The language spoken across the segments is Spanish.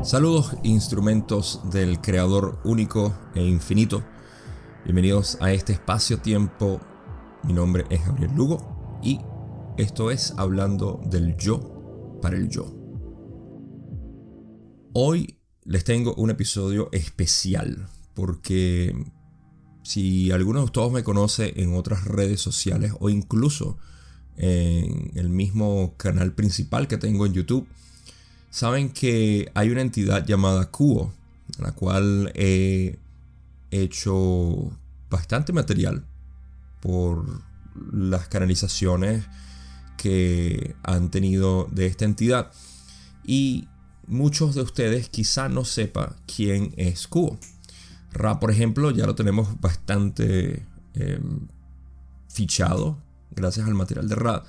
Saludos, instrumentos del creador único e infinito. Bienvenidos a este espacio-tiempo. Mi nombre es Gabriel Lugo y esto es Hablando del Yo para el Yo. Hoy les tengo un episodio especial porque si alguno de ustedes me conoce en otras redes sociales o incluso en el mismo canal principal que tengo en YouTube, saben que hay una entidad llamada Kuo, en la cual he hecho bastante material por las canalizaciones que han tenido de esta entidad. Y muchos de ustedes quizá no sepan quién es Kuo. Ra, por ejemplo, ya lo tenemos bastante fichado gracias al material de Ra,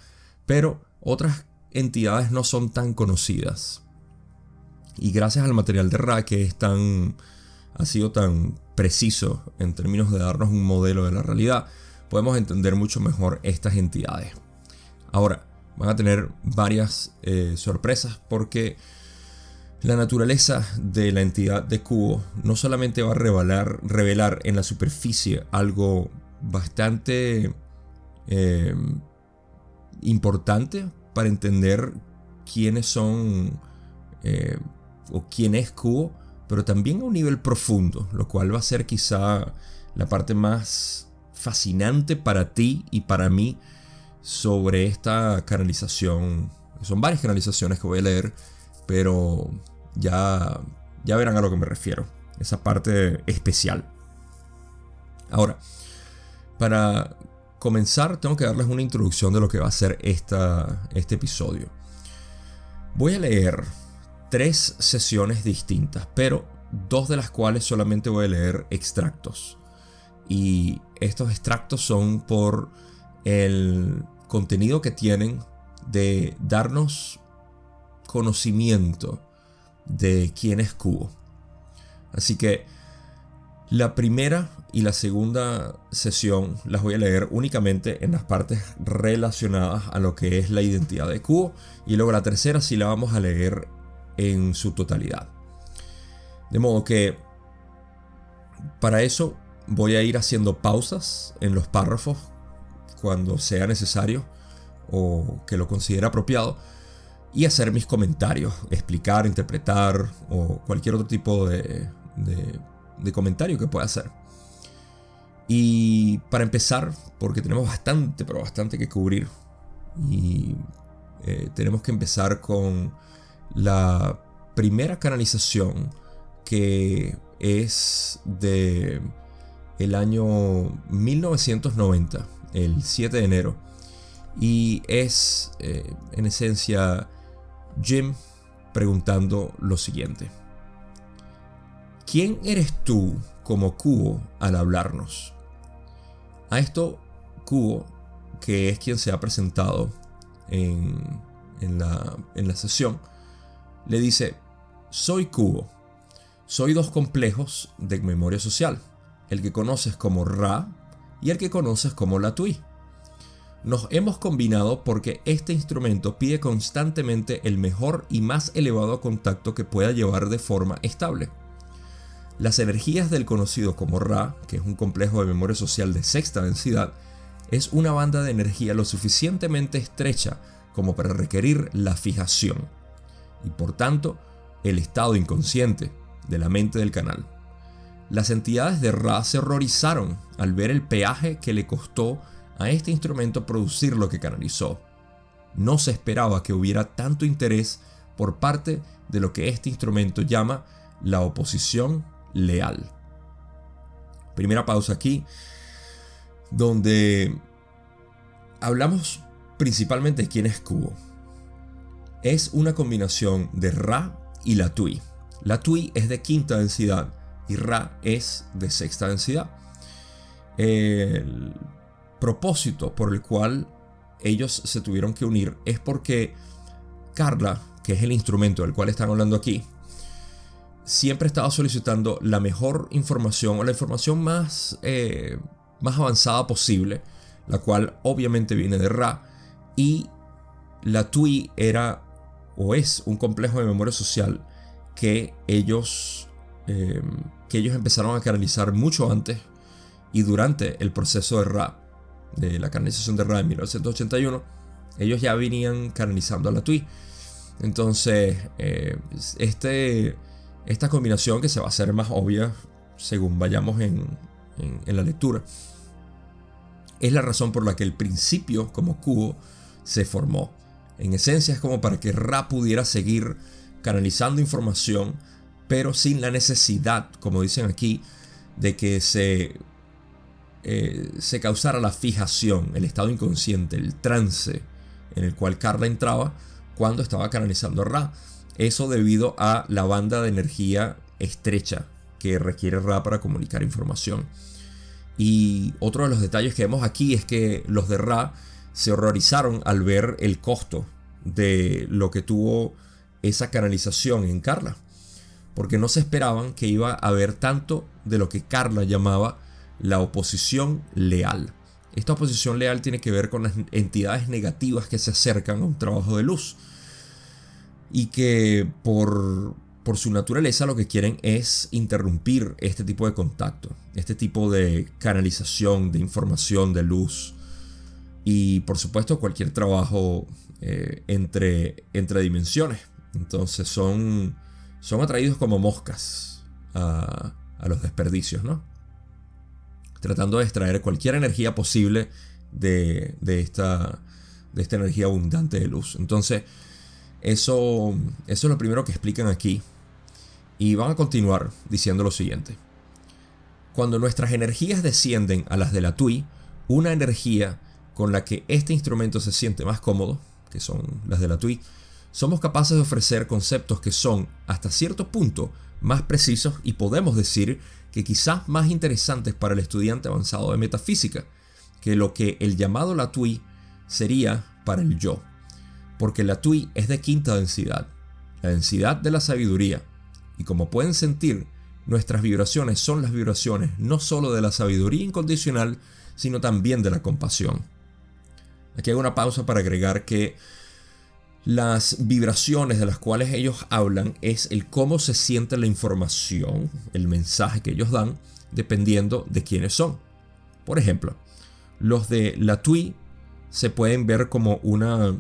pero otras entidades no son tan conocidas. Y gracias al material de Ra, que ha sido tan preciso en términos de darnos un modelo de la realidad, podemos entender mucho mejor estas entidades. Ahora, van a tener varias sorpresas porque la naturaleza de la entidad de Kuo no solamente va a revelar en la superficie algo bastante importante para entender quiénes son o quién es Kuo, pero también a un nivel profundo, lo cual va a ser quizá la parte más fascinante para ti y para mí sobre esta canalización. Son varias canalizaciones que voy a leer, pero ya verán a lo que me refiero, esa parte especial. Ahora, para comenzar tengo que darles una introducción de lo que va a ser este episodio. Voy a leer 3 sesiones distintas, pero 2 de las cuales solamente voy a leer extractos. Y estos extractos son por el contenido que tienen de darnos conocimiento de quién es Kuo. Así que la primera y la segunda sesión las voy a leer únicamente en las partes relacionadas a lo que es la identidad de Kuo, y luego la tercera sí la vamos a leer en su totalidad. De modo que para eso voy a ir haciendo pausas en los párrafos cuando sea necesario o que lo considere apropiado, y hacer mis comentarios, explicar, interpretar o cualquier otro tipo de comentario que pueda hacer. Y para empezar, porque tenemos bastante que cubrir, y tenemos que empezar con la primera canalización, que es de el año 1990, el 7 de enero, y es en esencia Jim preguntando lo siguiente: ¿quién eres tú como Kuo al hablarnos? A esto Kuo, que es quien se ha presentado en la sesión, le dice: soy Kuo, soy 2 complejos de memoria social, el que conoces como Ra y el que conoces como Latui. Nos hemos combinado porque este instrumento pide constantemente el mejor y más elevado contacto que pueda llevar de forma estable. Las energías del conocido como Ra, que es un complejo de memoria social de 6ª densidad, es una banda de energía lo suficientemente estrecha como para requerir la fijación, y por tanto el estado inconsciente de la mente del canal. Las entidades de Ra se horrorizaron al ver el peaje que le costó a este instrumento producir lo que canalizó. No se esperaba que hubiera tanto interés por parte de lo que este instrumento llama la oposición leal. Primera pausa aquí, donde hablamos principalmente de quién es Kuo. Es una combinación de Ra y Latui. Latui es de 5ª densidad y Ra es de 6ª densidad. El propósito por el cual ellos se tuvieron que unir es porque Carla, que es el instrumento del cual están hablando aquí, siempre estaba solicitando la mejor información o la información más avanzada posible, la cual obviamente viene de Ra, y Latui era o es un complejo de memoria social que ellos empezaron a canalizar mucho antes y durante el proceso de Ra, de la canalización de Ra en 1981. Ellos ya venían canalizando a la Tui. Entonces, esta combinación, que se va a hacer más obvia según vayamos en la lectura, es la razón por la que el principio como cubo se formó. En esencia es como para que Ra pudiera seguir canalizando información, pero sin la necesidad, como dicen aquí, de que se causara la fijación, el estado inconsciente, el trance en el cual Carla entraba cuando estaba canalizando a Ra. Eso debido a la banda de energía estrecha que requiere Ra para comunicar información. Y otro de los detalles que vemos aquí es que los de Ra se horrorizaron al ver el costo de lo que tuvo esa canalización en Carla, porque no se esperaban que iba a haber tanto de lo que Carla llamaba la oposición leal. Esta oposición leal tiene que ver con las entidades negativas que se acercan a un trabajo de luz y que por su naturaleza lo que quieren es interrumpir este tipo de contacto, este tipo de canalización de información, de luz, y por supuesto cualquier trabajo entre dimensiones. Entonces son atraídos como moscas a los desperdicios, ¿no? Tratando de extraer cualquier energía posible de esta energía abundante de luz. Entonces, eso es lo primero que explican aquí. Y van a continuar diciendo lo siguiente. Cuando nuestras energías descienden a las de la Tui, una energía con la que este instrumento se siente más cómodo, que son las de la Tui, somos capaces de ofrecer conceptos que son, hasta cierto punto, más precisos y podemos decir que quizás más interesantes para el estudiante avanzado de metafísica que lo que el llamado la Tui sería para el yo. Porque la Tui es de quinta densidad, la densidad de la sabiduría. Y como pueden sentir, nuestras vibraciones son las vibraciones no solo de la sabiduría incondicional, sino también de la compasión. Aquí hago una pausa para agregar que las vibraciones de las cuales ellos hablan es el cómo se siente la información, el mensaje que ellos dan, dependiendo de quiénes son. Por ejemplo, los de la Tui se pueden ver como una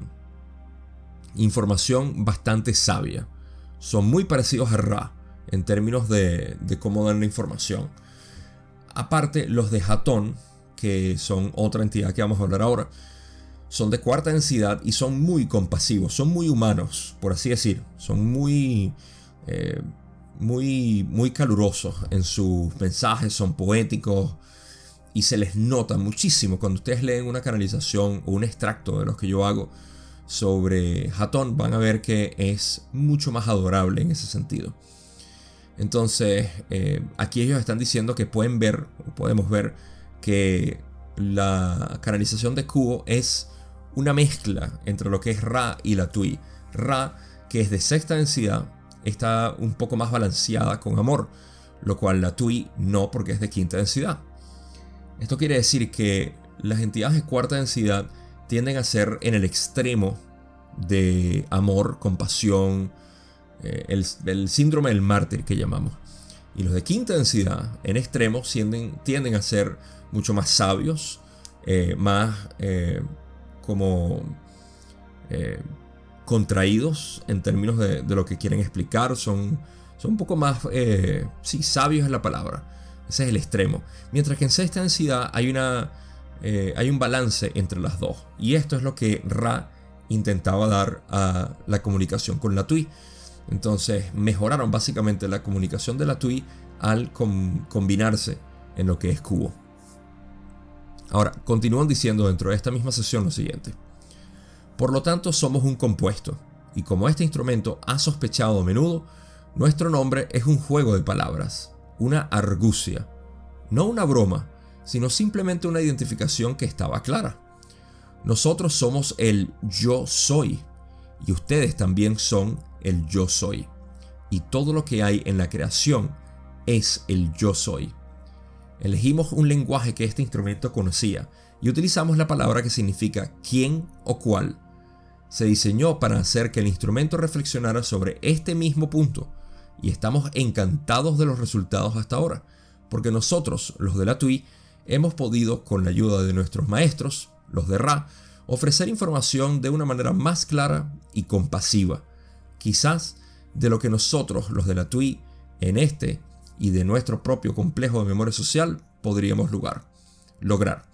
información bastante sabia. Son muy parecidos a Ra en términos de cómo dan la información. Aparte, los de Hatón, que son otra entidad que vamos a hablar ahora, son de cuarta densidad y son muy compasivos, son muy humanos, por así decir. Son muy calurosos en sus mensajes, son poéticos y se les nota muchísimo. Cuando ustedes leen una canalización o un extracto de los que yo hago sobre Hatón, van a ver que es mucho más adorable en ese sentido. Entonces, aquí ellos están diciendo que podemos ver que la canalización de Kubo es una mezcla entre lo que es Ra y la Tui. Ra, que es de sexta densidad, está un poco más balanceada con amor, lo cual la Tui no, porque es de quinta densidad. Esto quiere decir que las entidades de cuarta densidad tienden a ser en el extremo de amor, compasión, el síndrome del mártir que llamamos. Y los de quinta densidad en extremo tienden a ser mucho más sabios, más contraídos en términos de lo que quieren explicar. Son un poco más, sabios es la palabra. Ese es el extremo. Mientras que en sexta densidad hay un balance entre las dos. Y esto es lo que Ra intentaba dar a la comunicación con la Tui. Entonces mejoraron básicamente la comunicación de la Tui al combinarse en lo que es Kubo. Ahora, continúan diciendo dentro de esta misma sesión lo siguiente. Por lo tanto, somos un compuesto, y como este instrumento ha sospechado a menudo, nuestro nombre es un juego de palabras, una argucia, no una broma, sino simplemente una identificación que estaba clara. Nosotros somos el yo soy, y ustedes también son el yo soy, y todo lo que hay en la creación es el yo soy. Elegimos un lenguaje que este instrumento conocía y utilizamos la palabra que significa quién o cuál. Se diseñó para hacer que el instrumento reflexionara sobre este mismo punto, y estamos encantados de los resultados hasta ahora, porque nosotros, los de la TUI, hemos podido, con la ayuda de nuestros maestros, los de Ra, ofrecer información de una manera más clara y compasiva, quizás de lo que nosotros, los de la TUI, en este y de nuestro propio complejo de memoria social, podríamos lograr.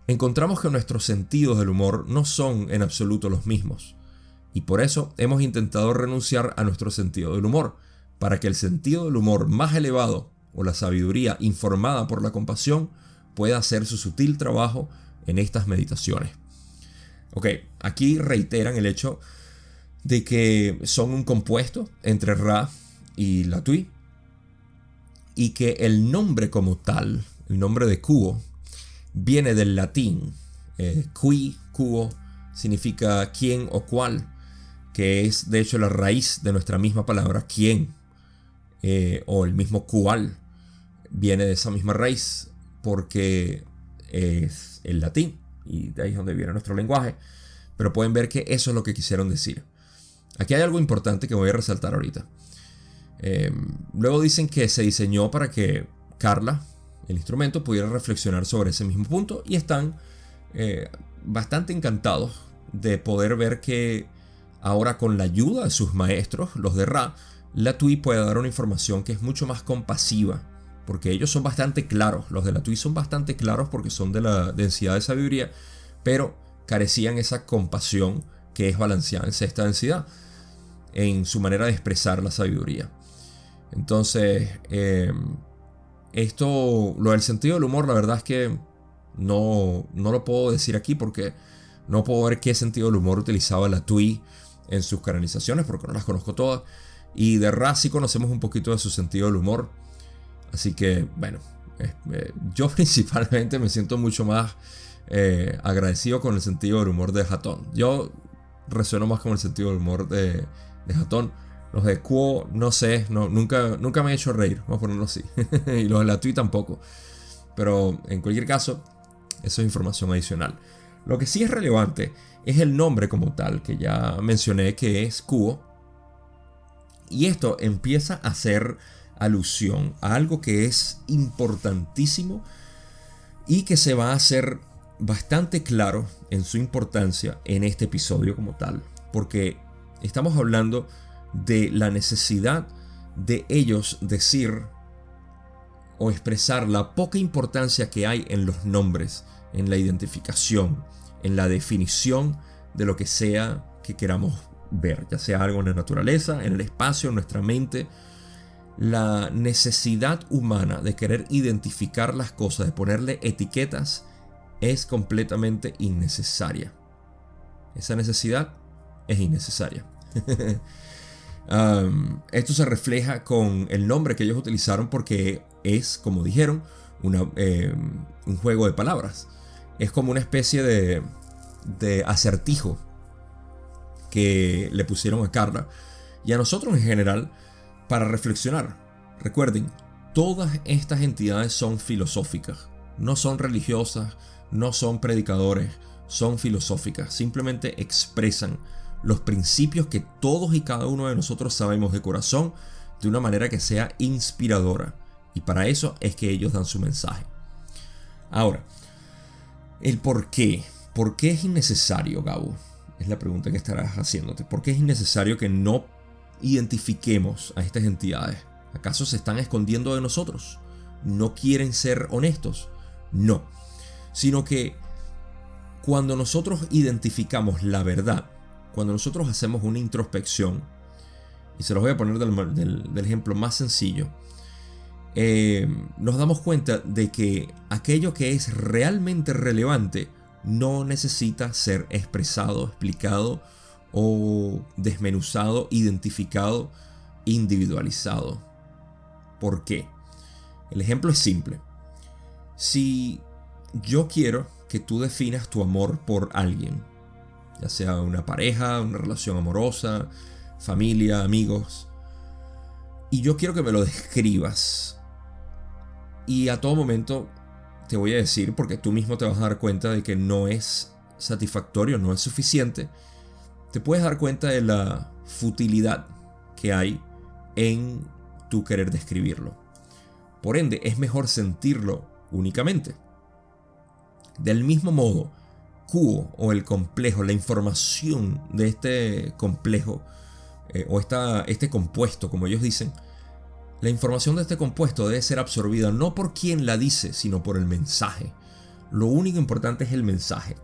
Encontramos que nuestros sentidos del humor no son en absoluto los mismos, y por eso hemos intentado renunciar a nuestro sentido del humor, para que el sentido del humor más elevado, o la sabiduría informada por la compasión, pueda hacer su sutil trabajo en estas meditaciones. Ok, aquí reiteran el hecho de que son un compuesto entre Ra y la TUI, y que el nombre como tal, el nombre de Kuo, viene del latín. Qui, Kuo, significa quién o cuál, que es de hecho la raíz de nuestra misma palabra quién, o el mismo cual, viene de esa misma raíz, porque es el latín, y de ahí es donde viene nuestro lenguaje. Pero pueden ver que eso es lo que quisieron decir. Aquí hay algo importante que voy a resaltar ahorita. Luego dicen que se diseñó para que Carla, el instrumento, pudiera reflexionar sobre ese mismo punto, y están bastante encantados de poder ver que ahora, con la ayuda de sus maestros, los de Ra, la TUI puede dar una información que es mucho más compasiva, porque ellos son bastante claros. Los de la TUI son bastante claros porque son de la densidad de sabiduría, pero carecían esa compasión que es balanceada en sexta densidad en su manera de expresar la sabiduría. Entonces, lo del sentido del humor, la verdad es que no lo puedo decir aquí, porque no puedo ver qué sentido del humor utilizaba la TUI en sus canalizaciones, porque no las conozco todas. Y de Ra sí conocemos un poquito de su sentido del humor. Así que, bueno, yo principalmente me siento mucho más agradecido con el sentido del humor de Hatton. Yo resueno más con el sentido del humor de Hatton. Los de Kuo, no sé, nunca me he hecho reír, vamos a ponerlo así. Y los de la TUI tampoco. Pero en cualquier caso, eso es información adicional. Lo que sí es relevante es el nombre como tal, que ya mencioné, que es Kuo. Y esto empieza a hacer alusión a algo que es importantísimo y que se va a hacer bastante claro en su importancia en este episodio como tal, porque estamos hablando de la necesidad de ellos decir o expresar la poca importancia que hay en los nombres, en la identificación, en la definición de lo que sea que queramos ver, ya sea algo en la naturaleza, en el espacio, en nuestra mente. La necesidad humana de querer identificar las cosas, de ponerle etiquetas, es completamente innecesaria. Esa necesidad es innecesaria. Esto se refleja con el nombre que ellos utilizaron, porque es, como dijeron, un juego de palabras. Es como una especie de acertijo que le pusieron a Carla y a nosotros en general para reflexionar. Recuerden, todas estas entidades son filosóficas, no son religiosas, no son predicadores, son filosóficas. Simplemente expresan los principios que todos y cada uno de nosotros sabemos de corazón, de una manera que sea inspiradora. Y para eso es que ellos dan su mensaje. Ahora, el por qué. ¿Por qué es innecesario, Gabo? Es la pregunta que estarás haciéndote. ¿Por qué es innecesario que no identifiquemos a estas entidades? ¿Acaso se están escondiendo de nosotros? ¿No quieren ser honestos? No. Sino que cuando nosotros identificamos la verdad, cuando nosotros hacemos una introspección, y se los voy a poner del ejemplo más sencillo, nos damos cuenta de que aquello que es realmente relevante no necesita ser expresado, explicado o desmenuzado, identificado, individualizado. ¿Por qué? El ejemplo es simple. Si yo quiero que tú definas tu amor por alguien, ya sea una pareja, una relación amorosa, familia, amigos, y yo quiero que me lo describas, y a todo momento te voy a decir, porque tú mismo te vas a dar cuenta de que no es satisfactorio, no es suficiente, te puedes dar cuenta de la futilidad que hay en tu querer describirlo. Por ende, es mejor sentirlo únicamente. Del mismo modo, Kuo o el complejo, la información de este complejo este compuesto, como ellos dicen, la información de este compuesto debe ser absorbida no por quien la dice, sino por el mensaje. Lo único importante es el mensaje.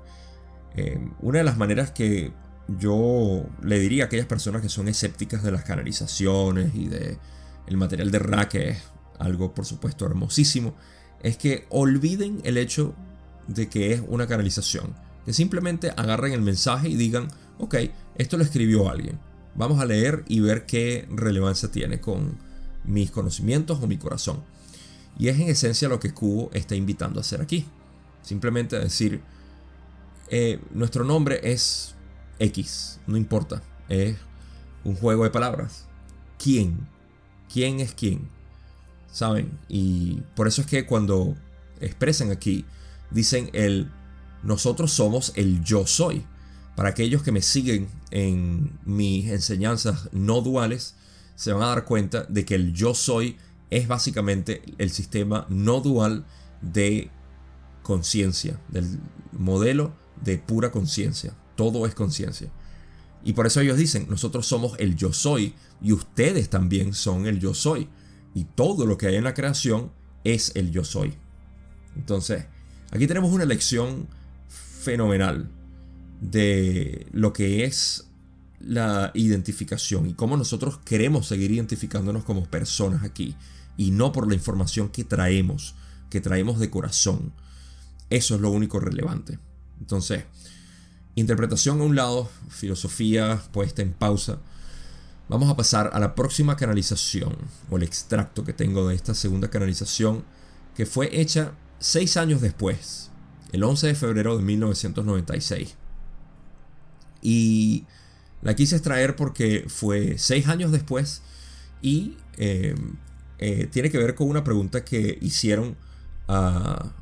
Una de las maneras que yo le diría a aquellas personas que son escépticas de las canalizaciones y de el material de Ra, que es algo por supuesto hermosísimo, es que olviden el hecho de que es una canalización, que simplemente agarren el mensaje y digan, ok, esto lo escribió alguien, vamos a leer y ver qué relevancia tiene con mis conocimientos o mi corazón. Y es en esencia lo que Kuo está invitando a hacer aquí, simplemente a decir, nuestro nombre es X, no importa, es un juego de palabras. ¿Quién es quién? ¿Saben? Y por eso es que cuando expresan aquí, dicen nosotros somos el yo soy. Para aquellos que me siguen en mis enseñanzas no duales, se van a dar cuenta de que el yo soy es básicamente el sistema no dual de conciencia, del modelo de pura conciencia. Todo es conciencia. Y por eso ellos dicen, nosotros somos el yo soy y ustedes también son el yo soy. Y todo lo que hay en la creación es el yo soy. Entonces, aquí tenemos una lección fenomenal de lo que es la identificación y cómo nosotros queremos seguir identificándonos como personas aquí y no por la información que traemos de corazón. Eso es lo único relevante. Entonces, interpretación a un lado, filosofía puesta en pausa. Vamos a pasar a la próxima canalización o el extracto que tengo de esta segunda canalización, que fue hecha 6 años después, el 11 de febrero de 1996. Y la quise extraer porque fue 6 años después y tiene que ver con una pregunta que hicieron a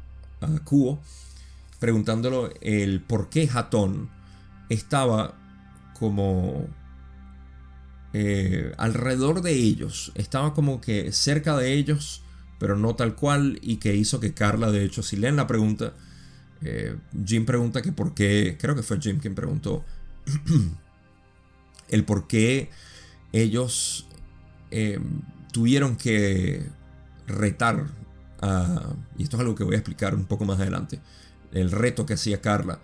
Kuo, preguntándolo el por qué Hatón estaba como alrededor de ellos, estaba como que cerca de ellos, pero no tal cual, y que hizo que Carla, de hecho, si leen la pregunta, Jim pregunta que por qué, creo que fue Jim quien preguntó el por qué ellos tuvieron que retar y esto es algo que voy a explicar un poco más adelante, el reto que hacía Carla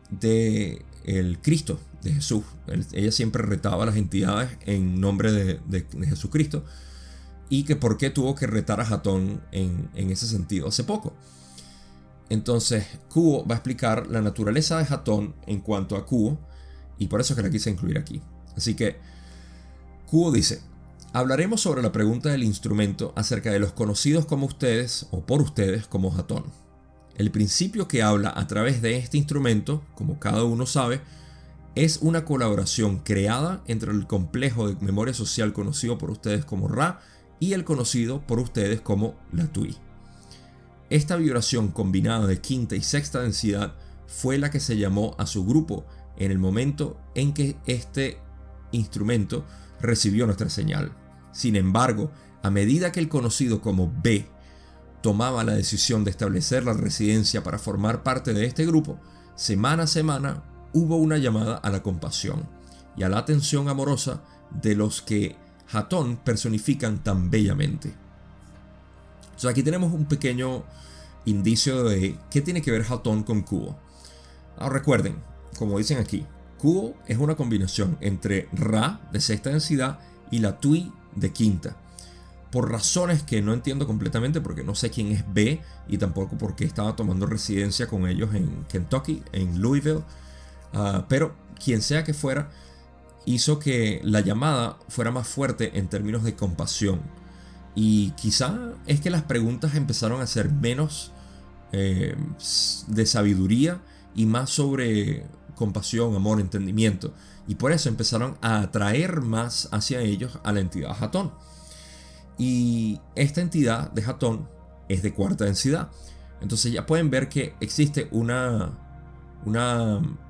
de el Cristo, de Jesús. Ella siempre retaba a las entidades en nombre de Jesucristo, y que por qué tuvo que retar a Hatón en ese sentido hace poco. Entonces Kuo va a explicar la naturaleza de Hatón en cuanto a Kuo, y por eso es que la quise incluir aquí. Así que Kuo dice: hablaremos sobre la pregunta del instrumento acerca de los conocidos como ustedes o por ustedes como Hatón. El principio que habla a través de este instrumento, como cada uno sabe, es una colaboración creada entre el complejo de memoria social conocido por ustedes como Ra y el conocido por ustedes como la Tui. Esta vibración combinada de quinta y sexta densidad fue la que se llamó a su grupo en el momento en que este instrumento recibió nuestra señal. Sin embargo, a medida que el conocido como B tomaba la decisión de establecer la residencia para formar parte de este grupo, semana a semana hubo una llamada a la compasión y a la atención amorosa de los que Hatón personifican tan bellamente. Entonces aquí tenemos un pequeño indicio de qué tiene que ver Hatón con Kuo. Ahora recuerden, como dicen aquí, Kuo es una combinación entre Ra de sexta densidad y la Tui de quinta. Por razones que no entiendo completamente, porque no sé quién es B y tampoco por qué estaba tomando residencia con ellos en Kentucky, en Louisville. Pero quien sea que fuera, hizo que la llamada fuera más fuerte en términos de compasión. Y quizá es que las preguntas empezaron a ser menos de sabiduría y más sobre compasión, amor, entendimiento. Y por eso empezaron a atraer más hacia ellos a la entidad Hatón. Y esta entidad de Hatón es de cuarta densidad. Entonces ya pueden ver que existe una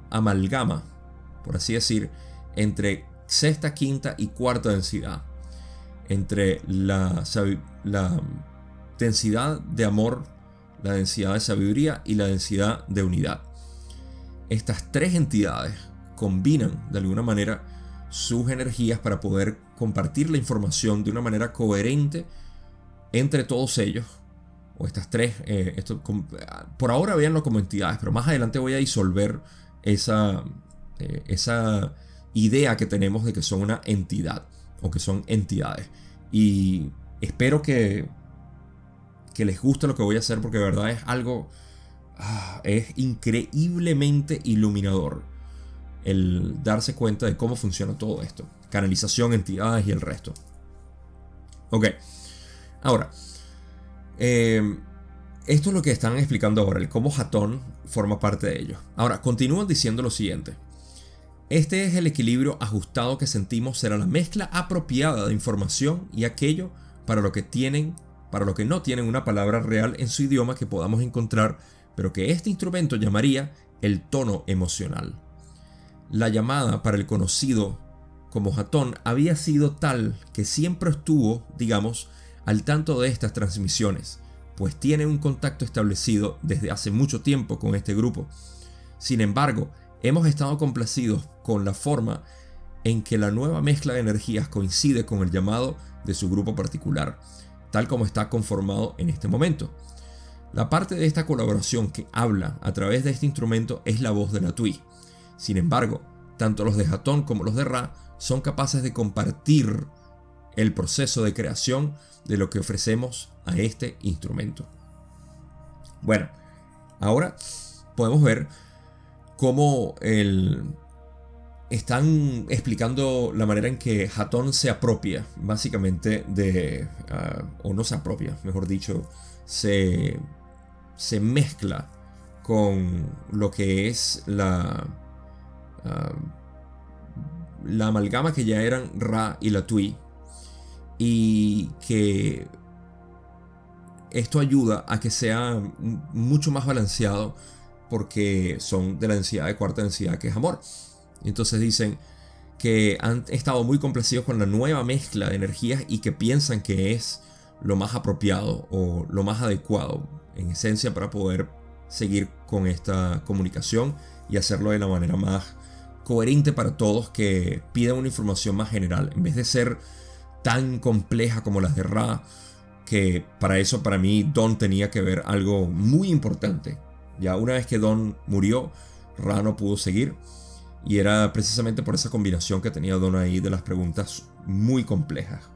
amalgama, por así decir, entre sexta, quinta y cuarta densidad. entre la densidad de amor, la densidad de sabiduría y la densidad de unidad. Estas tres entidades combinan de alguna manera sus energías para poder compartir la información de una manera coherente entre todos ellos, o estas tres. Por ahora véanlo como entidades, pero más adelante voy a disolver esa idea que tenemos de que son una entidad o que son entidades. Y espero que les guste lo que voy a hacer, porque de verdad es algo, es increíblemente iluminador el darse cuenta de cómo funciona todo esto. Canalización, entidades y el resto. Ok, ahora, esto es lo que están explicando ahora, el cómo Hatón forma parte de ello. Ahora, continúan diciendo lo siguiente. Este es el equilibrio ajustado que sentimos será la mezcla apropiada de información y aquello para lo que no tienen una palabra real en su idioma que podamos encontrar, pero que este instrumento llamaría el tono emocional. La llamada para el conocido como Hatón había sido tal que siempre estuvo, digamos, al tanto de estas transmisiones, pues tiene un contacto establecido desde hace mucho tiempo con este grupo. Sin embargo, hemos estado complacidos con la forma en que la nueva mezcla de energías coincide con el llamado de su grupo particular, tal como está conformado en este momento. La parte de esta colaboración que habla a través de este instrumento es la voz de la Tui. Sin embargo, tanto los de Hatón como los de Ra son capaces de compartir el proceso de creación de lo que ofrecemos a este instrumento. Bueno, ahora podemos ver cómo están explicando la manera en que Hatón se apropia, básicamente, o no se apropia, mejor dicho, se mezcla con lo que es la amalgama que ya eran Ra y la Tui, y que esto ayuda a que sea mucho más balanceado, porque son de la densidad de cuarta densidad, que es amor. Entonces dicen que han estado muy complacidos con la nueva mezcla de energías y que piensan que es lo más apropiado o lo más adecuado en esencia para poder seguir con esta comunicación y hacerlo de la manera más coherente para todos, que pidan una información más general en vez de ser tan compleja como las de Ra, que para eso, para mí, Don tenía que ver algo muy importante. Ya una vez que Don murió, Ra no pudo seguir, y era precisamente por esa combinación que tenía Don ahí de las preguntas muy complejas,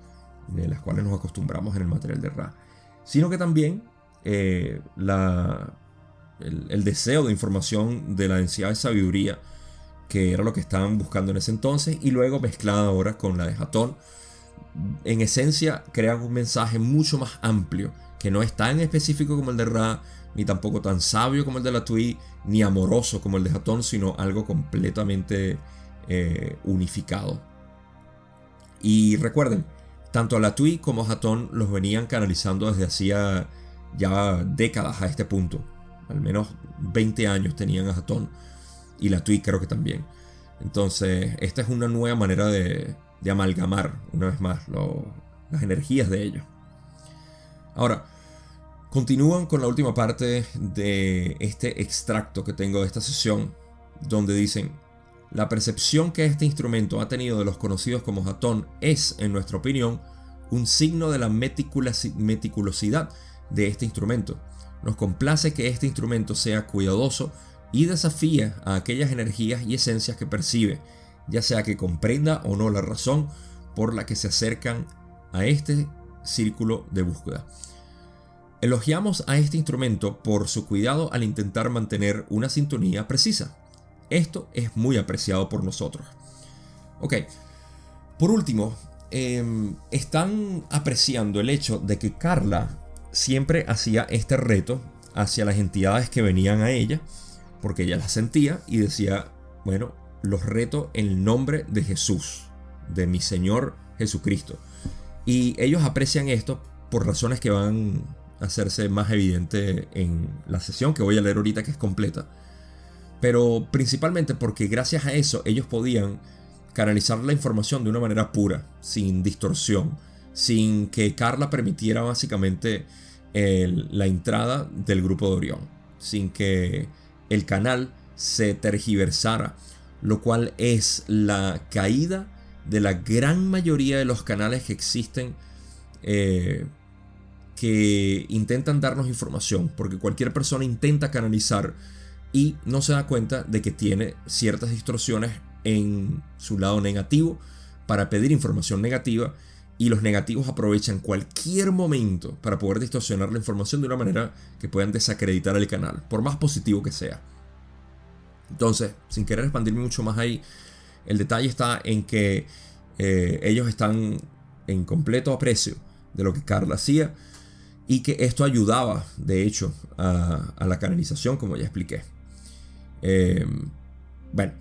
de las cuales nos acostumbramos en el material de Ra, sino que también el deseo de información de la densidad de sabiduría, que era lo que estaban buscando en ese entonces, y luego mezclada ahora con la de Hatón, en esencia crean un mensaje mucho más amplio, que no es tan específico como el de Ra, ni tampoco tan sabio como el de la Tui, ni amoroso como el de Hatón, sino algo completamente unificado. Y recuerden, tanto a la Tui como a Hatón los venían canalizando desde hacía ya décadas a este punto. Al menos 20 años tenían a Hatón, y la Tui creo que también. Entonces esta es una nueva manera de amalgamar una vez más las energías de ellos. Ahora, continúan con la última parte de este extracto que tengo de esta sesión, donde dicen: la percepción que este instrumento ha tenido de los conocidos como Hatón es, en nuestra opinión, un signo de la meticulosidad de este instrumento. Nos complace que este instrumento sea cuidadoso y desafíe a aquellas energías y esencias que percibe, ya sea que comprenda o no la razón por la que se acercan a este círculo de búsqueda. Elogiamos a este instrumento por su cuidado al intentar mantener una sintonía precisa. Esto es muy apreciado por nosotros. Ok, por último, están apreciando el hecho de que Carla siempre hacía este reto hacia las entidades que venían a ella, porque ella las sentía y decía: bueno, los reto en el nombre de Jesús, de mi Señor Jesucristo. Y ellos aprecian esto por razones que van a hacerse más evidente en la sesión que voy a leer ahorita, que es completa. Pero principalmente porque gracias a eso ellos podían canalizar la información de una manera pura, sin distorsión, sin que Carla permitiera básicamente la entrada del grupo de Orión, sin que el canal se tergiversara, lo cual es la caída de la gran mayoría de los canales que existen que intentan darnos información, porque cualquier persona intenta canalizar y no se da cuenta de que tiene ciertas distorsiones en su lado negativo para pedir información negativa, y los negativos aprovechan cualquier momento para poder distorsionar la información de una manera que puedan desacreditar el canal, por más positivo que sea. Entonces, sin querer expandirme mucho más ahí, el detalle está en que ellos están en completo aprecio de lo que Carla hacía, y que esto ayudaba, de hecho, a la canalización, como ya expliqué. Bueno,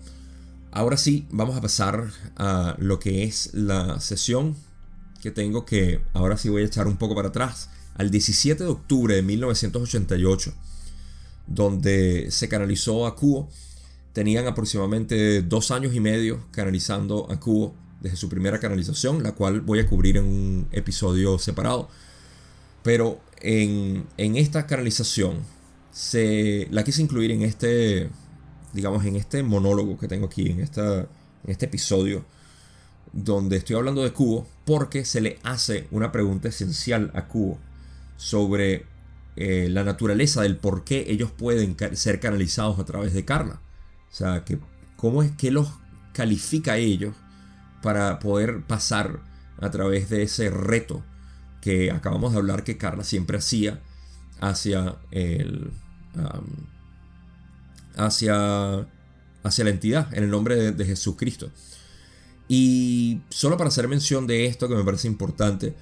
ahora sí, vamos a pasar a lo que es la sesión que tengo, que ahora sí voy a echar un poco para atrás, al 17 de octubre de 1988, donde se canalizó a Kuo. Tenían aproximadamente 2 años y medio canalizando a Kuo desde su primera canalización, la cual voy a cubrir en un episodio separado. Pero en esta canalización la quise incluir en este, digamos, en este monólogo que tengo aquí, en este episodio, donde estoy hablando de Kuo, porque se le hace una pregunta esencial a Kuo sobre la naturaleza del por qué ellos pueden ser canalizados a través de Carla. O sea, cómo es que los califica a ellos para poder pasar a través de ese reto que acabamos de hablar que Carla siempre hacía hacia la entidad en el nombre de Jesucristo. Y solo para hacer mención de esto, que me parece importante,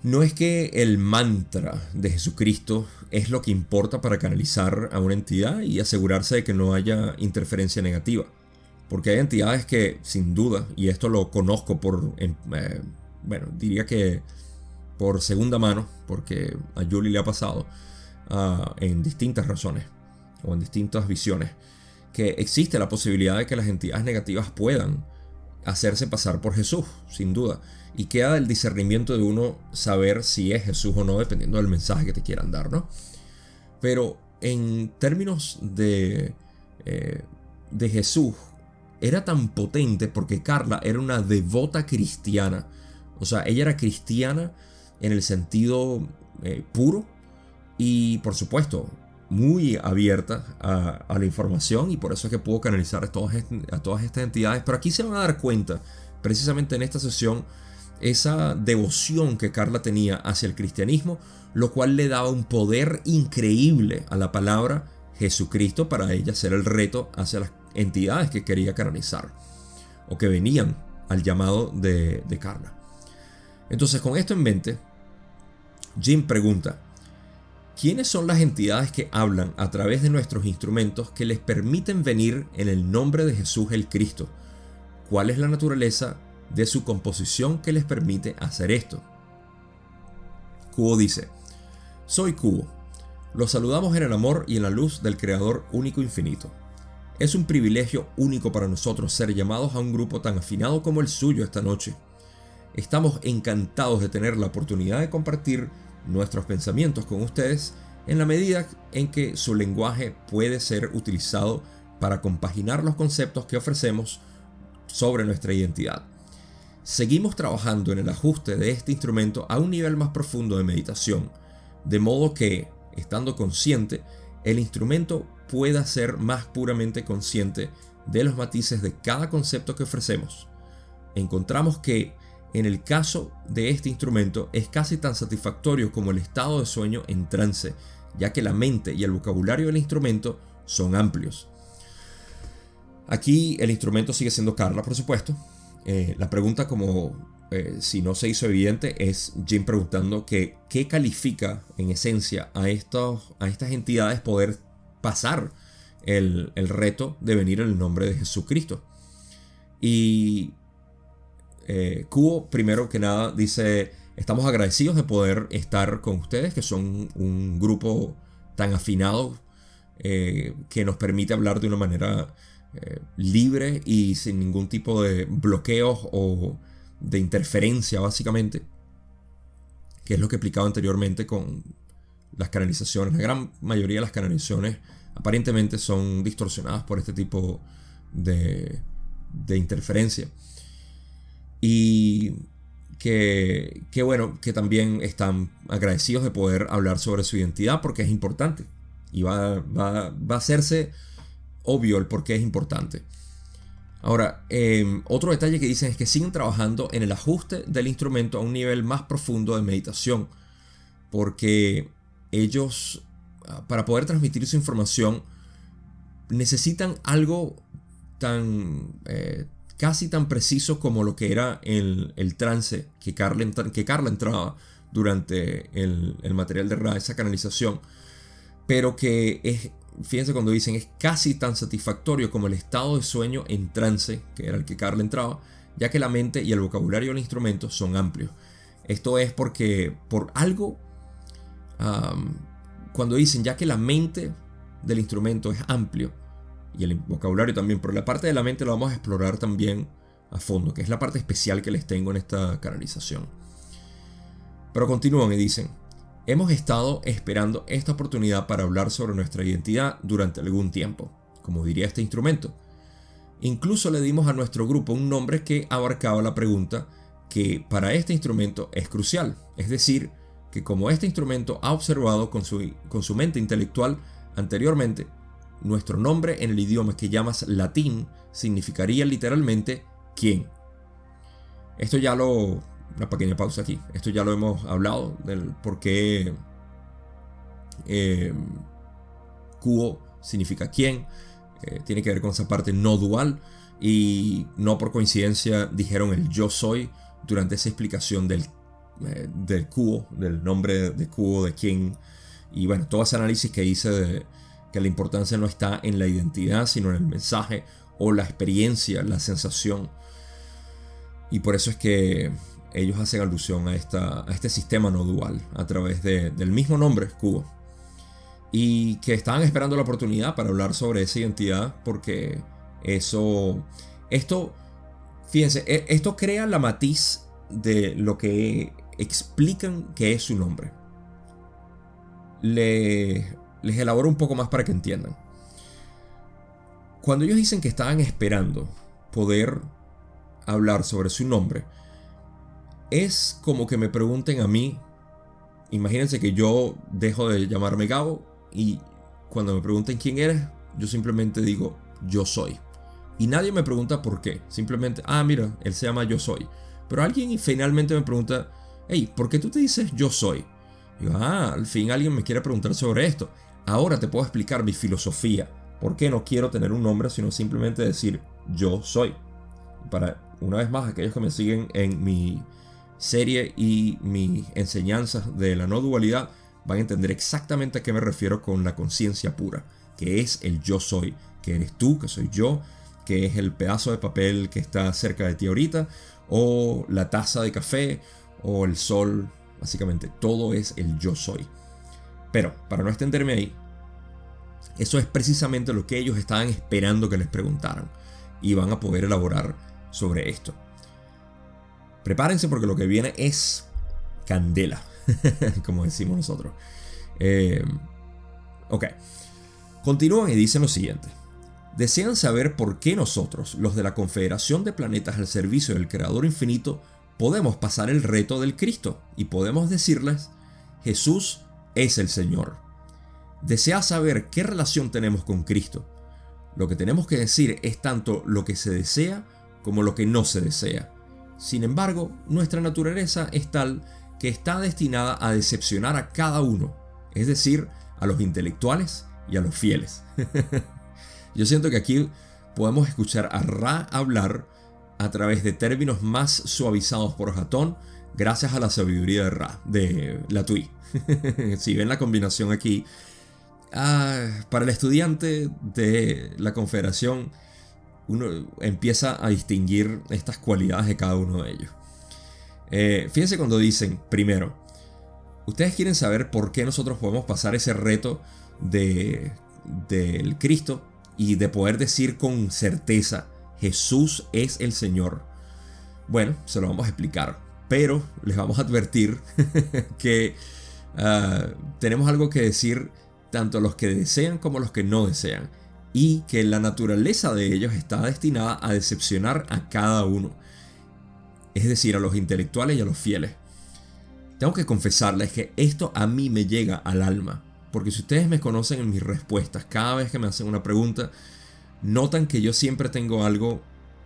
no es que el mantra de Jesucristo es lo que importa para canalizar a una entidad y asegurarse de que no haya interferencia negativa. Porque hay entidades que, sin duda, y esto lo conozco diría que por segunda mano, porque a Julie le ha pasado en distintas razones o en distintas visiones, que existe la posibilidad de que las entidades negativas puedan hacerse pasar por Jesús, sin duda, y queda del discernimiento de uno saber si es Jesús o no, dependiendo del mensaje que te quieran dar, ¿no? Pero en términos de Jesús, era tan potente porque Carla era una devota cristiana. O sea, ella era cristiana en el sentido puro, y por supuesto muy abierta a la información, y por eso es que pudo canalizar a todas estas entidades. Pero aquí se van a dar cuenta, precisamente en esta sesión, esa devoción que Carla tenía hacia el cristianismo, lo cual le daba un poder increíble a la palabra Jesucristo para ella hacer el reto hacia las entidades que quería canalizar o que venían al llamado de Carla. Entonces, con esto en mente, Jim pregunta: ¿quiénes son las entidades que hablan a través de nuestros instrumentos que les permiten venir en el nombre de Jesús el Cristo? ¿Cuál es la naturaleza de su composición que les permite hacer esto? Kuo dice: soy Kuo. Los saludamos en el amor y en la luz del Creador único infinito. Es un privilegio único para nosotros ser llamados a un grupo tan afinado como el suyo esta noche. Estamos encantados de tener la oportunidad de compartir nuestros pensamientos con ustedes en la medida en que su lenguaje puede ser utilizado para compaginar los conceptos que ofrecemos sobre nuestra identidad. Seguimos trabajando en el ajuste de este instrumento a un nivel más profundo de meditación, de modo que, estando consciente, el instrumento pueda ser más puramente consciente de los matices de cada concepto que ofrecemos. Encontramos que, en el caso de este instrumento, es casi tan satisfactorio como el estado de sueño en trance, ya que la mente y el vocabulario del instrumento son amplios. Aquí el instrumento sigue siendo Carla, por supuesto. La pregunta, como si no se hizo evidente, es Jim preguntando que qué califica en esencia a estas entidades poder pasar el reto de venir en el nombre de Jesucristo. Y Kuo, primero que nada, dice: estamos agradecidos de poder estar con ustedes, que son un grupo tan afinado que nos permite hablar de una manera libre y sin ningún tipo de bloqueos o de interferencia, básicamente. que es lo que he explicado anteriormente con las canalizaciones. La gran mayoría de las canalizaciones aparentemente son distorsionadas por este tipo de interferencia. Y bueno, que también están agradecidos de poder hablar sobre su identidad porque es importante. Y va a hacerse obvio el por qué es importante. Ahora, otro detalle que dicen es que siguen trabajando en el ajuste del instrumento a un nivel más profundo de meditación, porque ellos, para poder transmitir su información, necesitan algo tan casi tan preciso como lo que era el trance que Carla entraba durante el material de Ra, esa canalización, pero que es, fíjense cuando dicen, es casi tan satisfactorio como el estado de sueño en trance, que era el que Carla entraba, ya que la mente y el vocabulario del instrumento son amplios. Esto es porque por algo, cuando dicen ya que la mente del instrumento es amplio y el vocabulario también, pero la parte de la mente lo vamos a explorar también a fondo, que es la parte especial que les tengo en esta canalización. Pero continúan y dicen: hemos estado esperando esta oportunidad para hablar sobre nuestra identidad durante algún tiempo, como diría este instrumento. Incluso le dimos a nuestro grupo un nombre que abarcaba la pregunta que para este instrumento es crucial, es decir, que como este instrumento ha observado con su mente intelectual anteriormente, nuestro nombre en el idioma que llamas latín significaría literalmente ¿quién? Una pequeña pausa aquí. Esto ya lo hemos hablado del por qué Quo significa quién. Tiene que ver con esa parte no dual. Y no por coincidencia dijeron el yo soy durante esa explicación del Quo, del nombre de Quo, de quién. Y bueno, todo ese análisis que hice de que la importancia no está en la identidad, sino en el mensaje o la experiencia, la sensación. Y por eso es que ellos hacen alusión a este sistema no dual a través del mismo nombre, Quo. Y que estaban esperando la oportunidad para hablar sobre esa identidad, porque fíjense, esto crea la matiz de lo que explican que es su nombre. Les elaboro un poco más para que entiendan. Cuando ellos dicen que estaban esperando poder hablar sobre su nombre, es como que me pregunten a mí. Imagínense que yo dejo de llamarme Gabo y cuando me pregunten quién eres, yo simplemente digo yo soy. Y nadie me pregunta por qué. Simplemente, mira, él se llama yo soy. Pero alguien finalmente me pregunta, hey, ¿por qué tú te dices yo soy? Y digo, al fin alguien me quiere preguntar sobre esto. Ahora te puedo explicar mi filosofía. ¿Por qué no quiero tener un nombre, sino simplemente decir yo soy? Para, una vez más, aquellos que me siguen en mi serie y mis enseñanzas de la no dualidad van a entender exactamente a qué me refiero con la conciencia pura, que es el yo soy, que eres tú, que soy yo, que es el pedazo de papel que está cerca de ti ahorita, o la taza de café, o el sol. Básicamente todo es el yo soy. Pero para no extenderme ahí, eso es precisamente lo que ellos estaban esperando que les preguntaran, y van a poder elaborar sobre esto. Prepárense porque lo que viene es candela, como decimos nosotros. Ok. Continúan y dicen lo siguiente. Desean saber por qué nosotros, los de la Confederación de Planetas al servicio del Creador Infinito, podemos pasar el reto del Cristo y podemos decirles: Jesús es el Señor. Desea saber qué relación tenemos con Cristo. Lo que tenemos que decir es tanto lo que se desea como lo que no se desea. Sin embargo, nuestra naturaleza es tal que está destinada a decepcionar a cada uno, es decir, a los intelectuales y a los fieles. Yo siento que aquí podemos escuchar a Ra hablar a través de términos más suavizados por Hatton, gracias a la sabiduría de Ra, de Latui. Si ven la combinación aquí, para el estudiante de la Confederación, uno empieza a distinguir estas cualidades de cada uno de ellos. Fíjense cuando dicen, primero, ustedes quieren saber por qué nosotros podemos pasar ese reto del Cristo y de poder decir con certeza, Jesús es el Señor. Bueno, se lo vamos a explicar. Pero les vamos a advertir que tenemos algo que decir tanto a los que desean como a los que no desean, y que la naturaleza de ellos está destinada a decepcionar a cada uno, es decir, a los intelectuales y a los fieles. Tengo que confesarles que esto a mí me llega al alma, porque si ustedes me conocen en mis respuestas, cada vez que me hacen una pregunta, notan que yo siempre tengo algo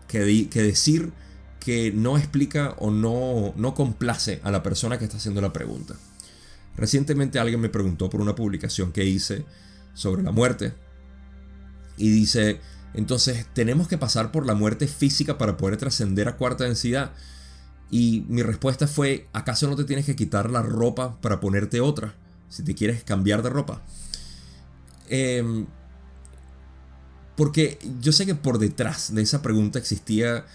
que decir que no explica o no complace a la persona que está haciendo la pregunta. Recientemente alguien me preguntó por una publicación que hice sobre la muerte y dice, entonces, ¿tenemos que pasar por la muerte física para poder trascender a cuarta densidad? Y mi respuesta fue, ¿acaso no te tienes que quitar la ropa para ponerte otra? Si te quieres cambiar de ropa. Porque yo sé que por detrás de esa pregunta existía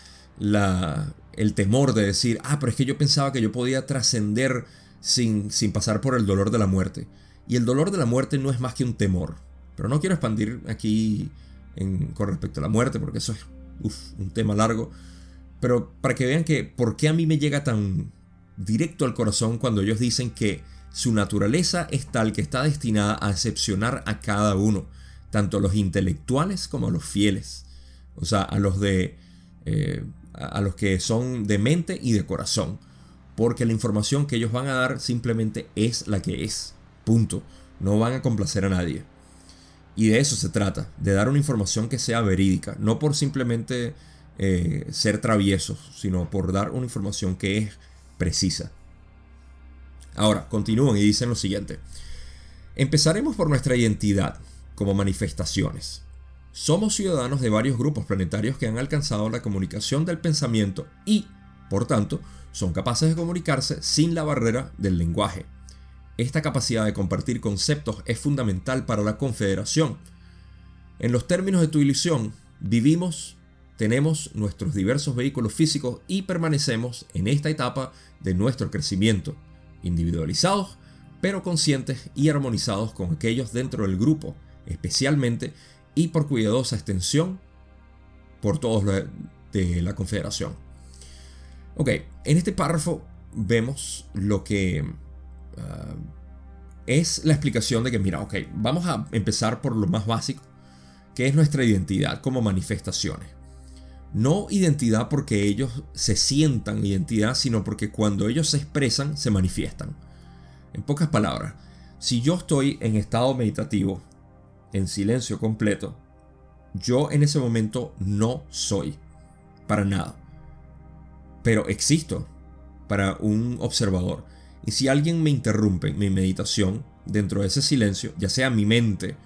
el temor de decir, pero es que yo pensaba que yo podía trascender sin pasar por el dolor de la muerte. Y el dolor de la muerte no es más que un temor. Pero no quiero expandir aquí con respecto a la muerte, porque eso es un tema largo. Pero para que vean que por qué a mí me llega tan directo al corazón cuando ellos dicen que su naturaleza es tal que está destinada a decepcionar a cada uno, tanto a los intelectuales como a los fieles, o sea, a los que son de mente y de corazón, porque la información que ellos van a dar simplemente es la que es, punto. No van a complacer a nadie. Y de eso se trata, de dar una información que sea verídica, no por simplemente ser traviesos, sino por dar una información que es precisa. Ahora, continúan y dicen lo siguiente. Empezaremos por nuestra identidad como manifestaciones. Somos ciudadanos de varios grupos planetarios que han alcanzado la comunicación del pensamiento y, por tanto, son capaces de comunicarse sin la barrera del lenguaje. Esta capacidad de compartir conceptos es fundamental para la confederación. En los términos de tu ilusión, vivimos, tenemos nuestros diversos vehículos físicos y permanecemos en esta etapa de nuestro crecimiento, individualizados, pero conscientes y armonizados con aquellos dentro del grupo, especialmente y por cuidadosa extensión por todos los de la confederación. Ok, en este párrafo vemos lo que es la explicación de que, mira, vamos a empezar por lo más básico, que es nuestra identidad como manifestaciones. No identidad porque ellos se sientan identidad, sino porque cuando ellos se expresan, se manifiestan. En pocas palabras, si yo estoy en estado meditativo, en silencio completo, yo en ese momento no soy, para nada. Pero existo para un observador. Y si alguien me interrumpe en mi meditación, dentro de ese silencio, ya sea mi mente,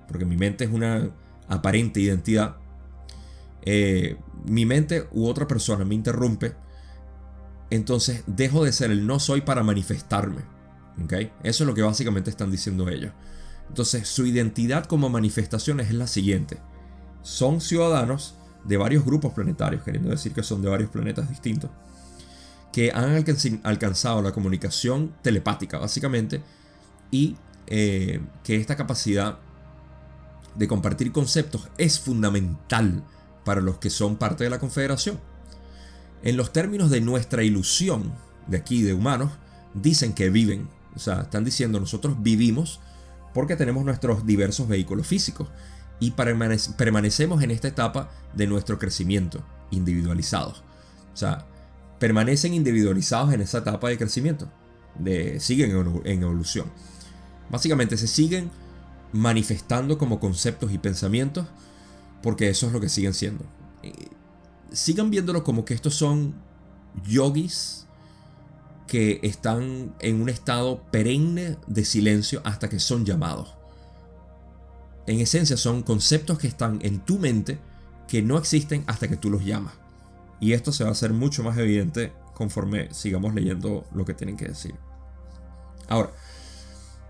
porque mi mente es una aparente identidad, mi mente u otra persona me interrumpe, entonces dejo de ser el no soy para manifestarme. ¿Okay? Eso es lo que básicamente están diciendo ellos. Entonces su identidad como manifestaciones es la siguiente. Son ciudadanos de varios grupos planetarios, queriendo decir que son de varios planetas distintos, que han alcanzado la comunicación telepática básicamente, y que esta capacidad de compartir conceptos es fundamental para los que son parte de la confederación. En los términos de nuestra ilusión, de aquí de humanos, dicen que viven. O sea, están diciendo nosotros vivimos porque tenemos nuestros diversos vehículos físicos y permanecemos en esta etapa de nuestro crecimiento, individualizados. O sea, permanecen individualizados en esa etapa de crecimiento, siguen en evolución. Básicamente se siguen manifestando como conceptos y pensamientos, porque eso es lo que siguen siendo. Sigan viéndolo como que estos son yogis que están en un estado perenne de silencio hasta que son llamados. En esencia son conceptos que están en tu mente que no existen hasta que tú los llamas. Y esto se va a hacer mucho más evidente conforme sigamos leyendo lo que tienen que decir. Ahora,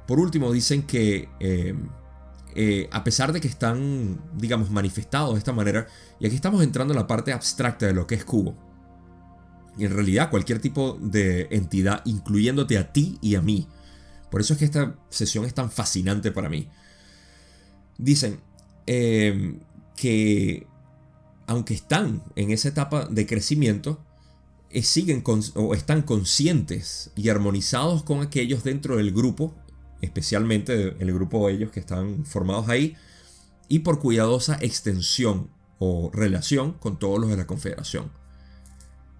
por último dicen que a pesar de que están, digamos, manifestados de esta manera, y aquí estamos entrando en la parte abstracta de lo que es cubo, y en realidad cualquier tipo de entidad, incluyéndote a ti y a mí. Por eso es que esta sesión es tan fascinante para mí. Dicen que aunque están en esa etapa de crecimiento, o están conscientes y armonizados con aquellos dentro del grupo, especialmente el grupo de ellos que están formados ahí, y por cuidadosa extensión o relación con todos los de la Confederación.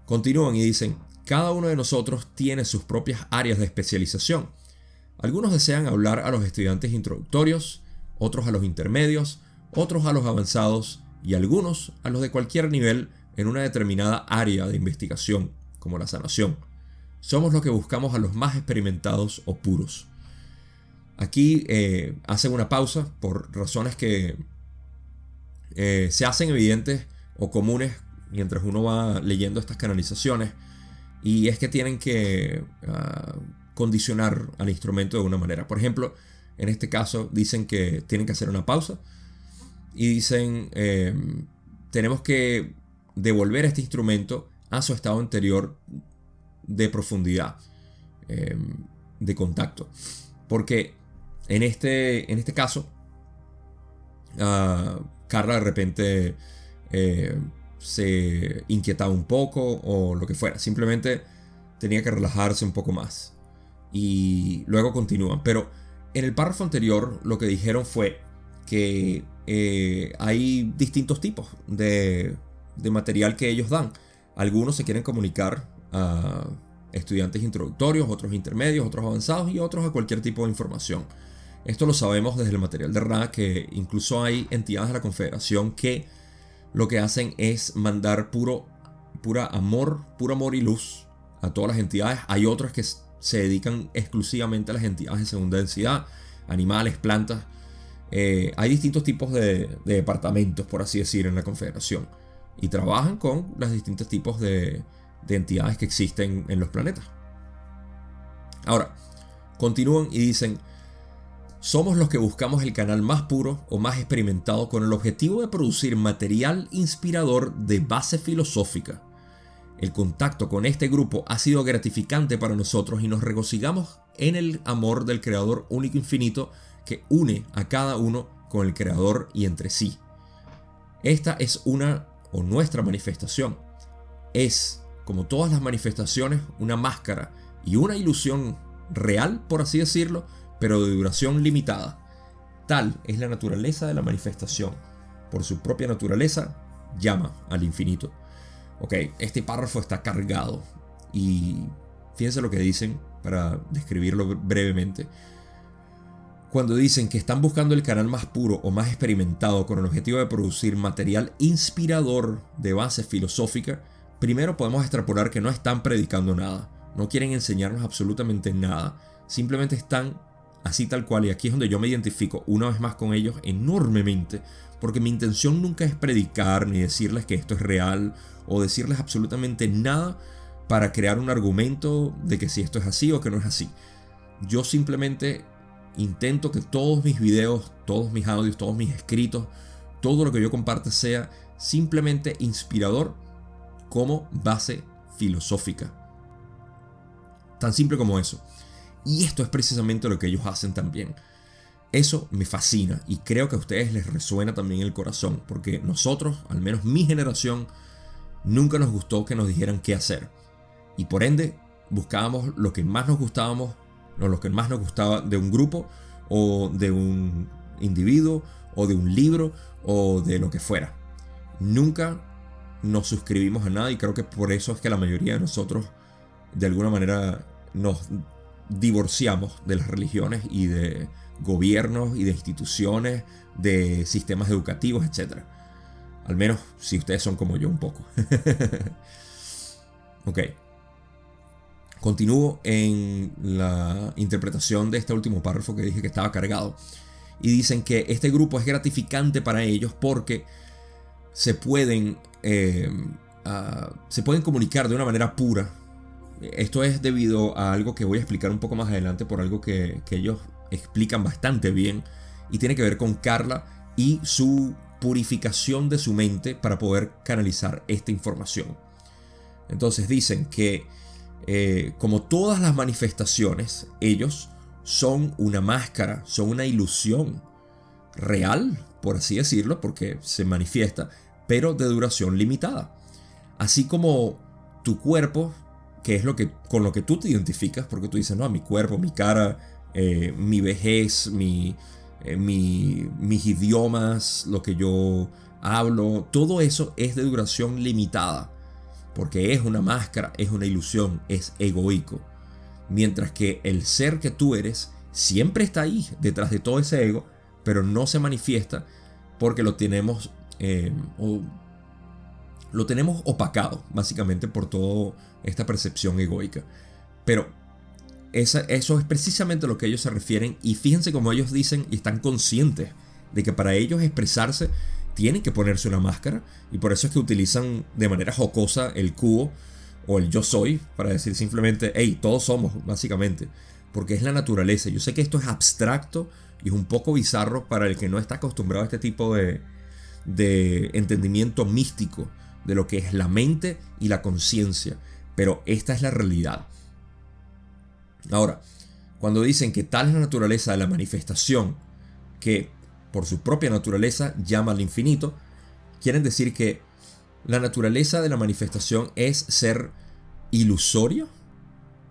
Continúan y dicen: cada uno de nosotros tiene sus propias áreas de especialización. Algunos desean hablar a los estudiantes introductorios, otros a los intermedios, otros a los avanzados y algunos a los de cualquier nivel en una determinada área de investigación, como la sanación. Somos los que buscamos a los más experimentados o puros. Aquí hacen una pausa por razones que se hacen evidentes o comunes mientras uno va leyendo estas canalizaciones, y es que tienen que condicionar al instrumento de una manera. Por ejemplo, en este caso dicen que tienen que hacer una pausa y dicen tenemos que devolver este instrumento a su estado anterior de profundidad, de contacto, porque en este caso Carla de repente se inquietaba un poco o lo que fuera, simplemente tenía que relajarse un poco más, y luego continúan. Pero en el párrafo anterior lo que dijeron fue que hay distintos tipos de material que ellos dan. Algunos se quieren comunicar a estudiantes introductorios, otros intermedios, otros avanzados y otros a cualquier tipo de información. Esto lo sabemos desde el material de Ra, que incluso hay entidades de la Confederación que lo que hacen es mandar puro amor y luz a todas las entidades. Hay otras que se dedican exclusivamente a las entidades de segunda densidad, animales, plantas. Hay distintos tipos de departamentos, por así decir, en la Confederación, y trabajan con los distintos tipos de entidades que existen en los planetas. Ahora, continúan y dicen: somos los que buscamos el canal más puro o más experimentado con el objetivo de producir material inspirador de base filosófica. El contacto con este grupo ha sido gratificante para nosotros y nos regocijamos en el amor del Creador único infinito que une a cada uno con el Creador y entre sí. Esta es nuestra manifestación. Es, como todas las manifestaciones, una máscara y una ilusión real, por así decirlo, pero de duración limitada. Tal es la naturaleza de la manifestación. Por su propia naturaleza, llama al infinito. Ok, este párrafo está cargado. Y fíjense lo que dicen para describirlo brevemente. Cuando dicen que están buscando el canal más puro o más experimentado con el objetivo de producir material inspirador de base filosófica, primero podemos extrapolar que no están predicando nada. No quieren enseñarnos absolutamente nada. Simplemente están así tal cual, y aquí es donde yo me identifico una vez más con ellos enormemente, porque mi intención nunca es predicar ni decirles que esto es real o decirles absolutamente nada para crear un argumento de que si esto es así o que no es así. Yo simplemente intento que todos mis videos, todos mis audios, todos mis escritos, todo lo que yo comparte sea simplemente inspirador como base filosófica. Tan simple como eso. Y esto es precisamente lo que ellos hacen también. Eso me fascina y creo que a ustedes les resuena también el corazón, porque nosotros, al menos mi generación, nunca nos gustó que nos dijeran qué hacer. Y por ende, buscábamos lo que más nos gustábamos, o lo que más nos gustaba de un grupo, o de un individuo, o de un libro, o de lo que fuera. Nunca nos suscribimos a nada, y creo que por eso es que la mayoría de nosotros, de alguna manera, nos divorciamos de las religiones y de gobiernos y de instituciones, de sistemas educativos, etc. Al menos si ustedes son como yo un poco. Ok. Continúo en la interpretación de este último párrafo que dije que estaba cargado. Y dicen que este grupo es gratificante para ellos porque se pueden comunicar de una manera pura. Esto es debido a algo que voy a explicar un poco más adelante, por algo que ellos explican bastante bien, y tiene que ver con Carla y su purificación de su mente para poder canalizar esta información. Entonces dicen que como todas las manifestaciones, ellos son una máscara, son una ilusión real, por así decirlo, porque se manifiesta, pero de duración limitada. Así como tu cuerpo, que es con lo que tú te identificas, porque tú dices, no, mi cuerpo, mi cara, mi vejez, mis idiomas, lo que yo hablo, todo eso es de duración limitada, porque es una máscara, es una ilusión, es egoico. Mientras que el ser que tú eres siempre está ahí, detrás de todo ese ego, pero no se manifiesta porque lo tenemos opacado, básicamente por toda esta percepción egoica. Pero eso es precisamente a lo que ellos se refieren, y fíjense cómo ellos dicen y están conscientes de que para ellos expresarse tienen que ponerse una máscara, y por eso es que utilizan de manera jocosa el cubo o el yo soy para decir simplemente, hey, todos somos, básicamente, porque es la naturaleza. Yo sé que esto es abstracto y es un poco bizarro para el que no está acostumbrado a este tipo de entendimiento místico de lo que es la mente y la conciencia, pero esta es la realidad. Ahora, cuando dicen que tal es la naturaleza de la manifestación, que por su propia naturaleza llama al infinito, quieren decir que la naturaleza de la manifestación es ser ilusorio,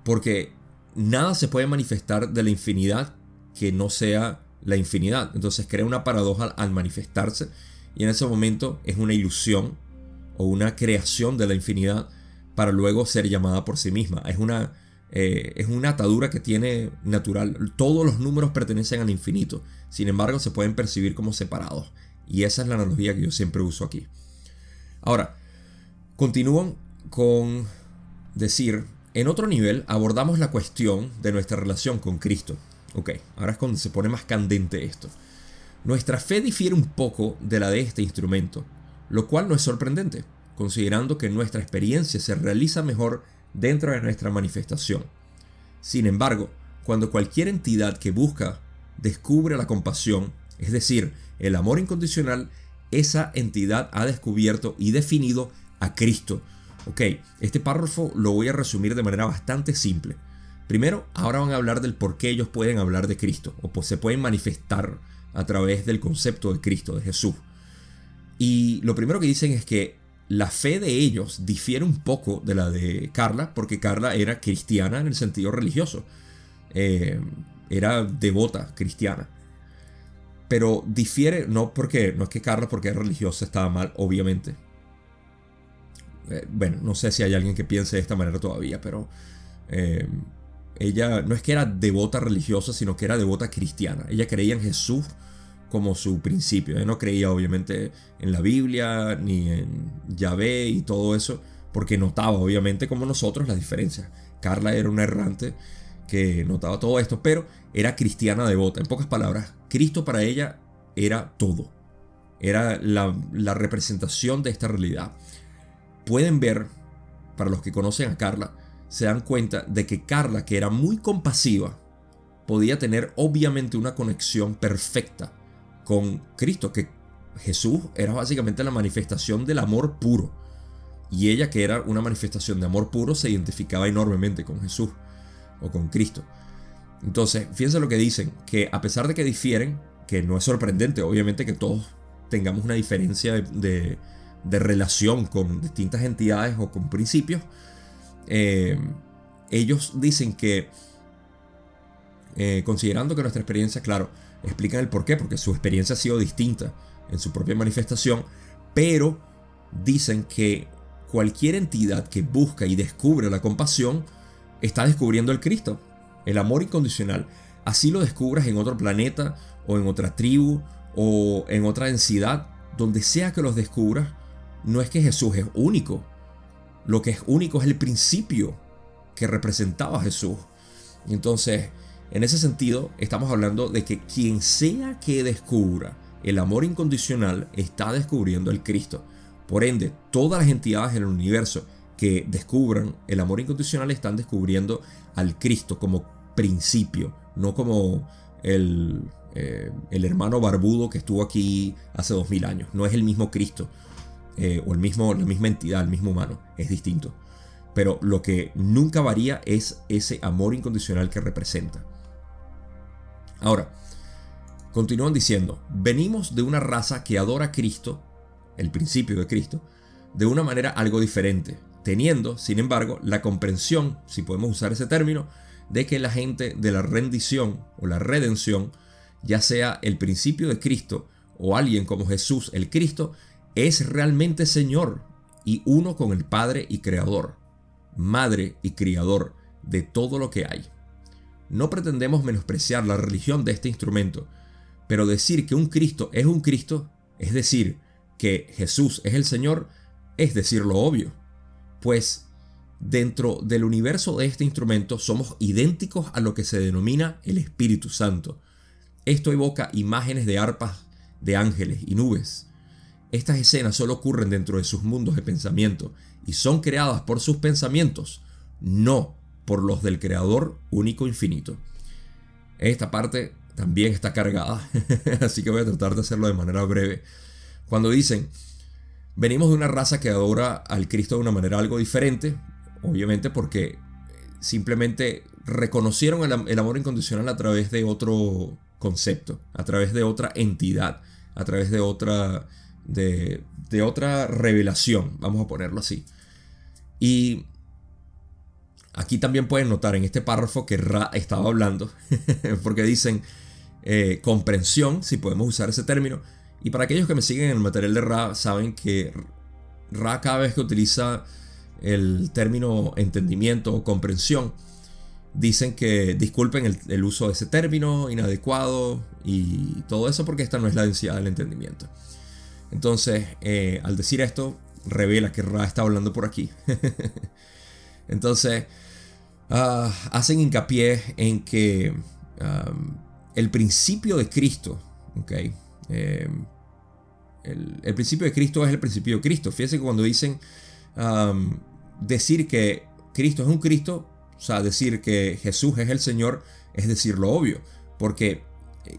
porque nada se puede manifestar de la infinidad que no sea la infinidad. Entonces crea una paradoja al manifestarse, y en ese momento es una ilusión o una creación de la infinidad para luego ser llamada por sí misma. Es una atadura que tiene natural. Todos los números pertenecen al infinito, sin embargo se pueden percibir como separados, y esa es la analogía que yo siempre uso aquí. Ahora, continúan con decir, en otro nivel abordamos la cuestión de nuestra relación con Cristo. Ok, ahora es cuando se pone más candente esto. Nuestra fe difiere un poco de la de este instrumento, lo cual no es sorprendente, considerando que nuestra experiencia se realiza mejor dentro de nuestra manifestación. Sin embargo, cuando cualquier entidad que busca descubre la compasión, es decir, el amor incondicional, esa entidad ha descubierto y definido a Cristo. Ok, este párrafo lo voy a resumir de manera bastante simple. Primero, ahora van a hablar del por qué ellos pueden hablar de Cristo, o pues se pueden manifestar a través del concepto de Cristo, de Jesús. Y lo primero que dicen es que la fe de ellos difiere un poco de la de Carla, porque Carla era cristiana en el sentido religioso. Era devota cristiana. Pero difiere, no es que Carla, porque era religiosa, estaba mal, obviamente. Bueno, no sé si hay alguien que piense de esta manera todavía, pero ella no es que era devota religiosa, sino que era devota cristiana. Ella creía en Jesús como su principio. Ella no creía obviamente en la Biblia ni en Yahvé y todo eso, porque notaba obviamente como nosotros las diferencias. Carla era una errante que notaba todo esto, pero era cristiana devota. En pocas palabras, Cristo para ella era todo. Era la representación de esta realidad. Pueden ver, para los que conocen a Carla, se dan cuenta de que Carla, que era muy compasiva, podía tener obviamente una conexión perfecta con Cristo, que Jesús era básicamente la manifestación del amor puro, y ella, que era una manifestación de amor puro, se identificaba enormemente con Jesús o con Cristo. Entonces, fíjense lo que dicen, que a pesar de que difieren, que no es sorprendente obviamente que todos tengamos una diferencia de relación con distintas entidades o con principios, ellos dicen que considerando que nuestra experiencia, claro, explican el porqué, porque su experiencia ha sido distinta en su propia manifestación, pero dicen que cualquier entidad que busca y descubre la compasión está descubriendo el Cristo, el amor incondicional. Así lo descubras en otro planeta o en otra tribu o en otra densidad, donde sea que los descubras, no es que Jesús es único. Lo que es único es el principio que representaba a Jesús. Y entonces, en ese sentido, estamos hablando de que quien sea que descubra el amor incondicional está descubriendo el Cristo. Por ende, todas las entidades en el universo que descubran el amor incondicional están descubriendo al Cristo como principio, no como el hermano barbudo que estuvo aquí hace 2000 años. No es el mismo Cristo. O la misma entidad, el mismo humano, es distinto. Pero lo que nunca varía es ese amor incondicional que representa. Ahora, continúan diciendo, venimos de una raza que adora a Cristo, el principio de Cristo, de una manera algo diferente. teniendo, sin embargo, la comprensión, si podemos usar ese término, de que la gente de la rendición o la redención, ya sea el principio de Cristo o alguien como Jesús el Cristo, es realmente Señor y uno con el Padre y Creador, Madre y Criador de todo lo que hay. No pretendemos menospreciar la religión de este instrumento, pero decir que un Cristo, es decir, que Jesús es el Señor, es decir lo obvio, pues dentro del universo de este instrumento somos idénticos a lo que se denomina el Espíritu Santo. Esto evoca imágenes de arpas de ángeles y nubes. Estas escenas solo ocurren dentro de sus mundos de pensamiento y son creadas por sus pensamientos, no por los del Creador único infinito. Esta parte también está cargada, así que voy a tratar de hacerlo de manera breve. Cuando dicen, venimos de una raza que adora al Cristo de una manera algo diferente, obviamente porque simplemente reconocieron el amor incondicional a través de otro concepto, a través de otra entidad, a través de otra revelación, vamos a ponerlo así. Y aquí también pueden notar en este párrafo que Ra estaba hablando, porque dicen comprensión, si podemos usar ese término. Y para aquellos que me siguen en el material de Ra, saben que Ra, cada vez que utiliza el término entendimiento o comprensión, dicen que disculpen el uso de ese término inadecuado y todo eso, porque esta no es la densidad del entendimiento. Entonces, al decir esto, revela que Ra está hablando por aquí. Entonces, hacen hincapié en que el principio de Cristo, ¿okay? El principio de Cristo es el principio de Cristo. Fíjense que cuando dicen decir que Cristo es un Cristo, o sea, decir que Jesús es el Señor, es decir lo obvio, porque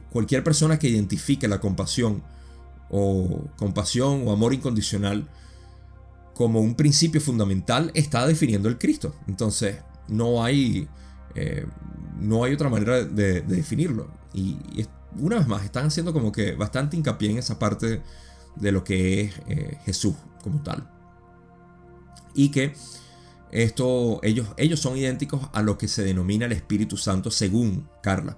cualquier persona que identifique la compasión o amor incondicional como un principio fundamental está definiendo el Cristo. Entonces no hay otra manera de definirlo. Y una vez más están haciendo como que bastante hincapié en esa parte de lo que es Jesús como tal. Y que ellos son idénticos a lo que se denomina el Espíritu Santo según Carla.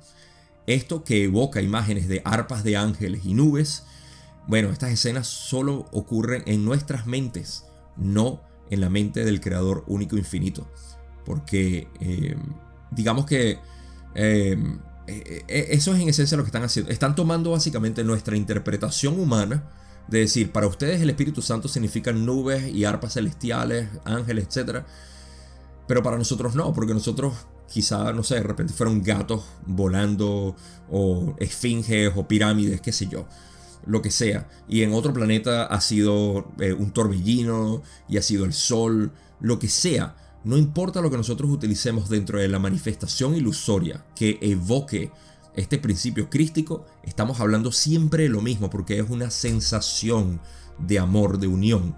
Esto que evoca imágenes de arpas de ángeles y nubes. Bueno, estas escenas solo ocurren en nuestras mentes, no en la mente del Creador único infinito. Porque digamos que eso es en esencia lo que están haciendo. Están tomando básicamente nuestra interpretación humana de decir, para ustedes el Espíritu Santo significa nubes y arpas celestiales, ángeles, etc. Pero para nosotros no, porque nosotros quizá, no sé, de repente fueron gatos volando o esfinges o pirámides, qué sé yo, lo que sea. Y en otro planeta ha sido un torbellino y ha sido el sol, lo que sea. No importa lo que nosotros utilicemos dentro de la manifestación ilusoria que evoque este principio crístico, estamos hablando siempre de lo mismo, porque es una sensación de amor, de unión.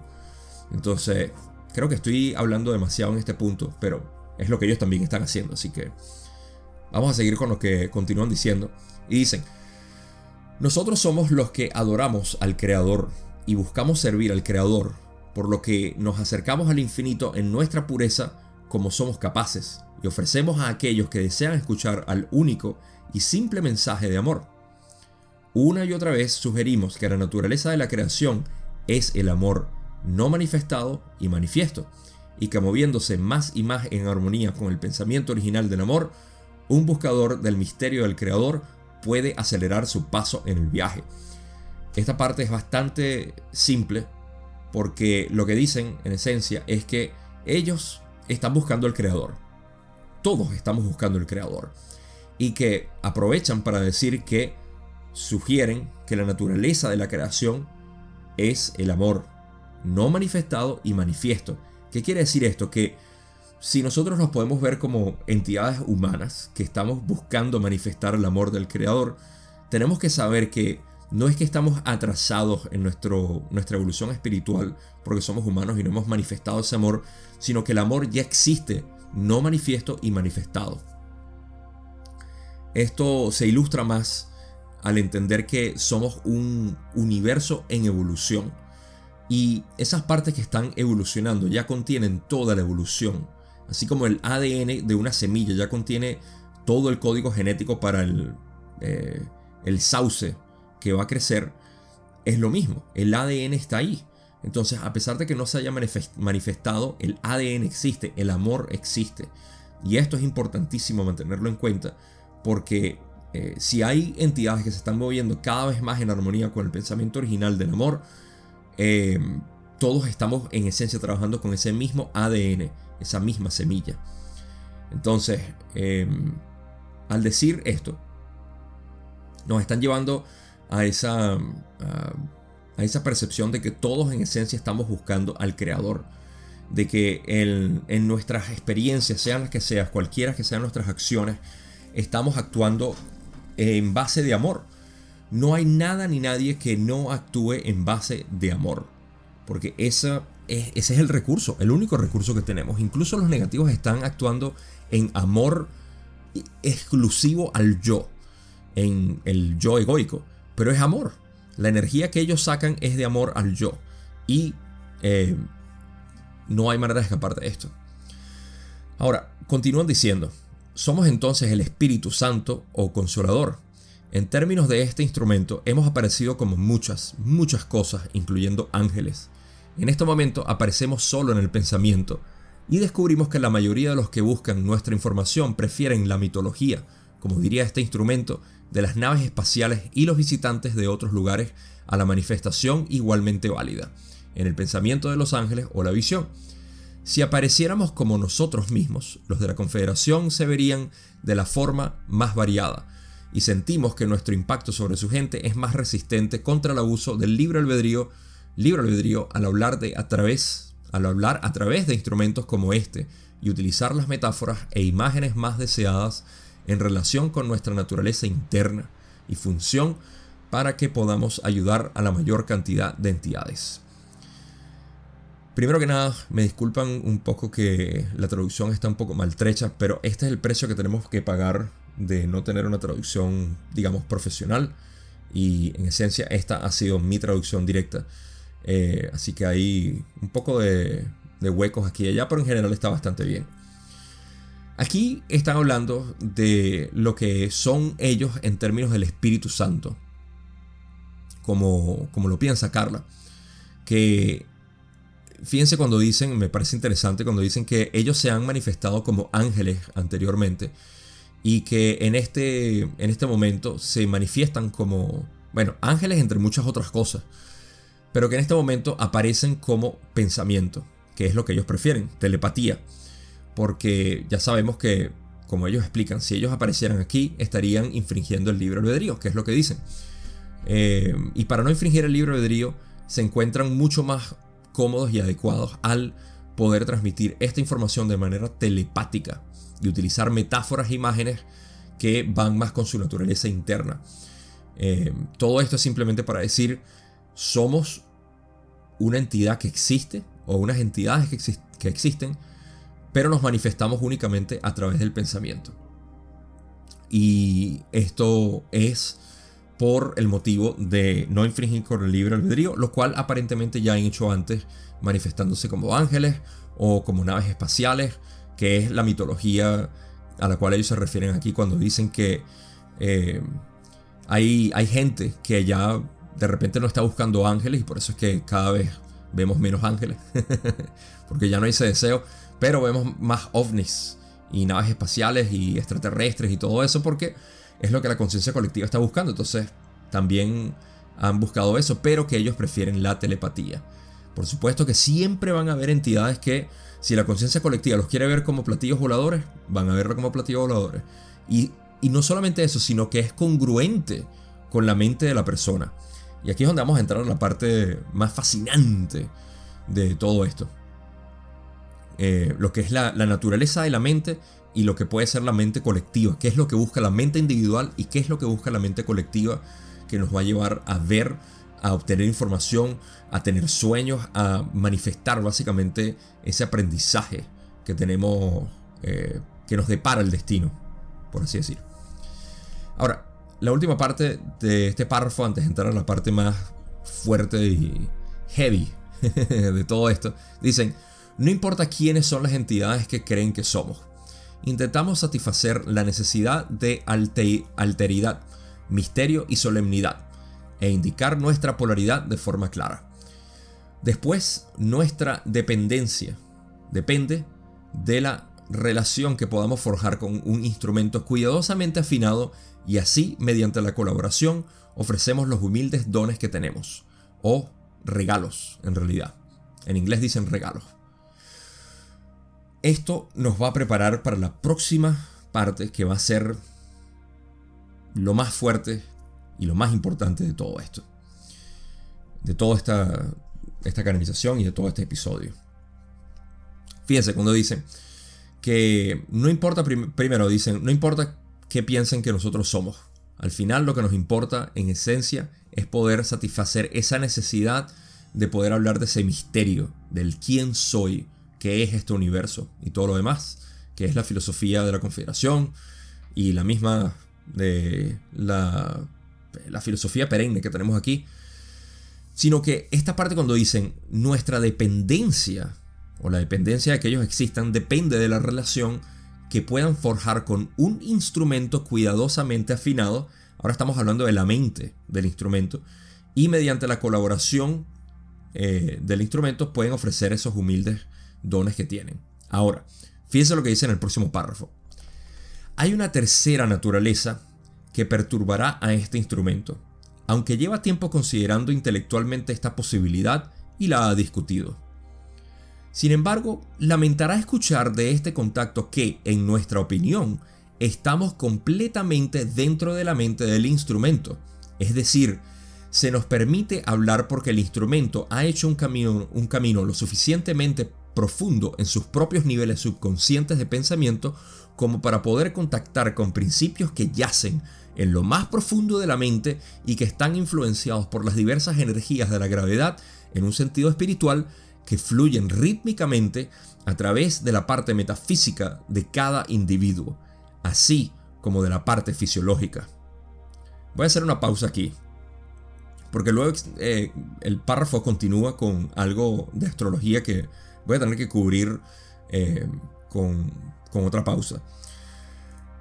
Entonces, creo que estoy hablando demasiado en este punto, pero es lo que ellos también están haciendo, así que vamos a seguir con lo que continúan diciendo. Y dicen, nosotros somos los que adoramos al Creador y buscamos servir al Creador, por lo que nos acercamos al infinito en nuestra pureza como somos capaces, y ofrecemos a aquellos que desean escuchar al único y simple mensaje de amor. Una y otra vez sugerimos que la naturaleza de la creación es el amor no manifestado y manifiesto, y que moviéndose más y más en armonía con el pensamiento original del amor, un buscador del misterio del Creador puede acelerar su paso en el viaje. Esta parte es bastante simple, porque lo que dicen en esencia es que ellos están buscando el Creador. Todos estamos buscando el Creador. Y que aprovechan para decir que sugieren que la naturaleza de la creación es el amor no manifestado y manifiesto. ¿Qué quiere decir esto? Que si nosotros nos podemos ver como entidades humanas que estamos buscando manifestar el amor del Creador, tenemos que saber que no es que estamos atrasados en nuestra evolución espiritual porque somos humanos y no hemos manifestado ese amor, sino que el amor ya existe, no manifiesto y manifestado. Esto se ilustra más al entender que somos un universo en evolución Y esas partes que están evolucionando ya contienen toda la evolución. Así como el ADN de una semilla ya contiene todo el código genético para el sauce que va a crecer, es lo mismo. El ADN está ahí. Entonces, a pesar de que no se haya manifestado, el ADN existe, el amor existe. Y esto es importantísimo mantenerlo en cuenta, porque si hay entidades que se están moviendo cada vez más en armonía con el pensamiento original del amor, todos estamos en esencia trabajando con ese mismo ADN, esa misma semilla. Entonces, al decir esto, nos están llevando a esa percepción de que todos en esencia estamos buscando al Creador, de que en nuestras experiencias, sean las que sean, cualquiera que sean nuestras acciones, estamos actuando en base de amor. No hay nada ni nadie que no actúe en base de amor, porque ese es el recurso, el único recurso que tenemos. Incluso los negativos están actuando en amor exclusivo al yo, en el yo egoico, pero es amor. La energía que ellos sacan es de amor al yo, y no hay manera de escapar de esto. Ahora, continúan diciendo: somos entonces el Espíritu Santo o Consolador. En términos de este instrumento, hemos aparecido como muchas cosas, incluyendo ángeles. En este momento aparecemos solo en el pensamiento, y descubrimos que la mayoría de los que buscan nuestra información prefieren la mitología, como diría este instrumento, de las naves espaciales y los visitantes de otros lugares, a la manifestación igualmente válida, en el pensamiento de los ángeles o la visión. Si apareciéramos como nosotros mismos, los de la Confederación se verían de la forma más variada, y sentimos que nuestro impacto sobre su gente es más resistente contra el abuso del libre albedrío al hablar a través de instrumentos como este y utilizar las metáforas e imágenes más deseadas en relación con nuestra naturaleza interna y función para que podamos ayudar a la mayor cantidad de entidades. Primero que nada, me disculpan un poco que la traducción está un poco maltrecha, pero este es el precio que tenemos que pagar de no tener una traducción, digamos, profesional. Y en esencia esta ha sido mi traducción directa. Así que hay un poco de huecos aquí y allá, pero en general está bastante bien. Aquí están hablando de lo que son ellos en términos del Espíritu Santo, como lo piensa Carla. Que fíjense cuando dicen, me parece interesante cuando dicen que ellos se han manifestado como ángeles anteriormente, y que en este momento se manifiestan como, bueno, ángeles entre muchas otras cosas, pero que en este momento aparecen como pensamiento, que es lo que ellos prefieren, telepatía, porque ya sabemos que, como ellos explican, si ellos aparecieran aquí, estarían infringiendo el libre albedrío, que es lo que dicen. Y para no infringir el libre albedrío, se encuentran mucho más cómodos y adecuados al poder transmitir esta información de manera telepática y utilizar metáforas e imágenes que van más con su naturaleza interna. Todo esto es simplemente para decir: somos una entidad que existe, o unas entidades que existen, pero nos manifestamos únicamente a través del pensamiento. Y esto es por el motivo de no infringir con el libre albedrío, lo cual aparentemente ya han hecho antes, manifestándose como ángeles o como naves espaciales, que es la mitología a la cual ellos se refieren aquí cuando dicen que hay gente que ya de repente no está buscando ángeles, y por eso es que cada vez vemos menos ángeles, porque ya no hay ese deseo, pero vemos más ovnis y naves espaciales y extraterrestres y todo eso, porque es lo que la conciencia colectiva está buscando. Entonces también han buscado eso, pero que ellos prefieren la telepatía. Por supuesto que siempre van a haber entidades que, si la conciencia colectiva los quiere ver como platillos voladores, van a verlo como platillos voladores. Y no solamente eso, sino que es congruente con la mente de la persona. Y aquí es donde vamos a entrar a la parte más fascinante de todo esto. Lo que es la naturaleza de la mente y lo que puede ser la mente colectiva. ¿Qué es lo que busca la mente individual y qué es lo que busca la mente colectiva, que nos va a llevar a ver, a obtener información, a tener sueños, a manifestar básicamente ese aprendizaje que tenemos, que nos depara el destino, por así decir. Ahora, la última parte de este párrafo, antes de entrar a la parte más fuerte y heavy de todo esto, dicen, no importa quiénes son las entidades que creen que somos. Intentamos satisfacer la necesidad de alteridad, misterio y solemnidad, e indicar nuestra polaridad de forma clara. Después, nuestra dependencia depende de la relación que podamos forjar con un instrumento cuidadosamente afinado, y así, mediante la colaboración, ofrecemos los humildes dones que tenemos, o regalos en realidad. En inglés dicen regalos. Esto nos va a preparar para la próxima parte, que va a ser lo más fuerte y lo más importante de todo esto. De toda esta canalización y de todo este episodio. Fíjense cuando dicen que no importa, primero dicen, no importa qué piensen que nosotros somos. Al final lo que nos importa en esencia es poder satisfacer esa necesidad de poder hablar de ese misterio, del quién soy, qué es este universo y todo lo demás, que es la filosofía de la Confederación y la misma de la filosofía perenne que tenemos aquí. Sino que esta parte cuando dicen nuestra dependencia o la dependencia de que ellos existan depende de la relación que puedan forjar con un instrumento cuidadosamente afinado. Ahora estamos hablando de la mente del instrumento, y mediante la colaboración del instrumento pueden ofrecer esos humildes dones que tienen. Ahora, fíjense lo que dice en el próximo párrafo. Hay una tercera naturaleza que perturbará a este instrumento, aunque lleva tiempo considerando intelectualmente esta posibilidad y la ha discutido. Sin embargo, lamentará escuchar de este contacto que, en nuestra opinión, estamos completamente dentro de la mente del instrumento. Es decir, se nos permite hablar porque el instrumento ha hecho un camino lo suficientemente profundo en sus propios niveles subconscientes de pensamiento como para poder contactar con principios que yacen en lo más profundo de la mente y que están influenciados por las diversas energías de la gravedad en un sentido espiritual, que fluyen rítmicamente a través de la parte metafísica de cada individuo, así como de la parte fisiológica. Voy a hacer una pausa aquí, porque luego el párrafo continúa con algo de astrología que voy a tener que cubrir con otra pausa.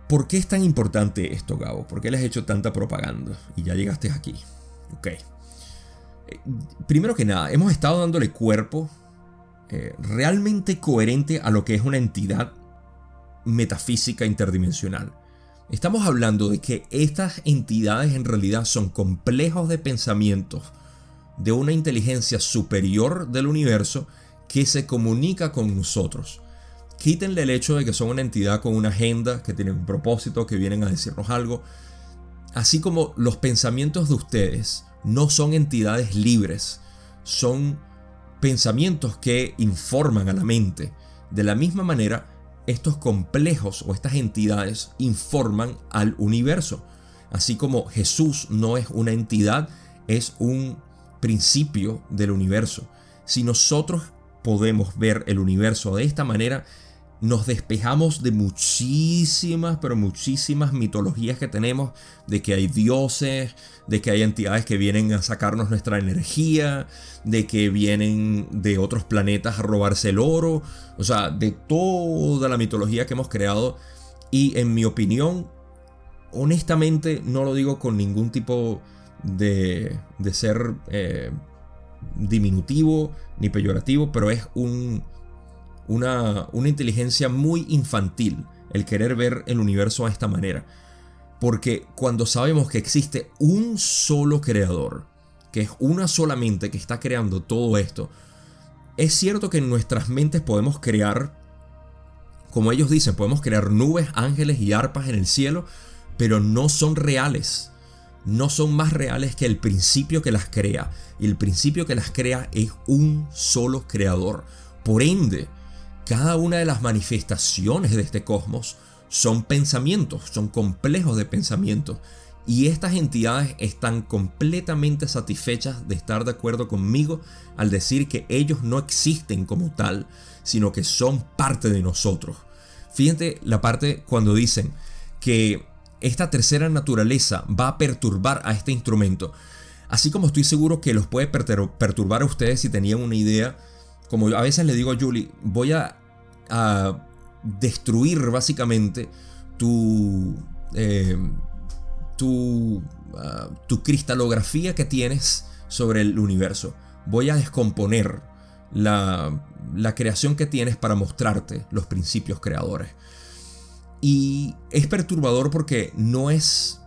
¿Por qué es tan importante esto, Gabo? ¿Por qué les he hecho tanta propaganda? Y ya llegaste aquí. Ok. Primero que nada, hemos estado dándole cuerpo realmente coherente a lo que es una entidad metafísica interdimensional. Estamos hablando de que estas entidades en realidad son complejos de pensamientos de una inteligencia superior del universo que se comunica con nosotros. Quítenle el hecho de que son una entidad con una agenda, que tienen un propósito, que vienen a decirnos algo. Así como los pensamientos de ustedes no son entidades libres, son pensamientos que informan a la mente. De la misma manera, estos complejos o estas entidades informan al universo. Así como Jesús no es una entidad, es un principio del universo. Si nosotros podemos ver el universo de esta manera, nos despejamos de muchísimas, pero muchísimas mitologías que tenemos, de que hay dioses, de que hay entidades que vienen a sacarnos nuestra energía, de que vienen de otros planetas a robarse el oro, o sea, de toda la mitología que hemos creado. Y en mi opinión, honestamente, no lo digo con ningún tipo de ser diminutivo ni peyorativo, pero es una inteligencia muy infantil el querer ver el universo de esta manera. Porque cuando sabemos que existe un solo creador, que es una sola mente que está creando todo esto, es cierto que en nuestras mentes podemos crear, como ellos dicen, podemos crear nubes, ángeles y arpas en el cielo, pero no son reales. No son más reales que el principio que las crea. Y el principio que las crea es un solo creador. Por ende, cada una de las manifestaciones de este cosmos son pensamientos, son complejos de pensamientos. Y estas entidades están completamente satisfechas de estar de acuerdo conmigo al decir que ellos no existen como tal, sino que son parte de nosotros. Fíjate la parte cuando dicen que esta tercera naturaleza va a perturbar a este instrumento. Así como estoy seguro que los puede perturbar a ustedes si tenían una idea. Como a veces le digo a Julie, voy a destruir básicamente tu cristalografía que tienes sobre el universo. Voy a descomponer la creación que tienes para mostrarte los principios creadores. Y es perturbador porque no es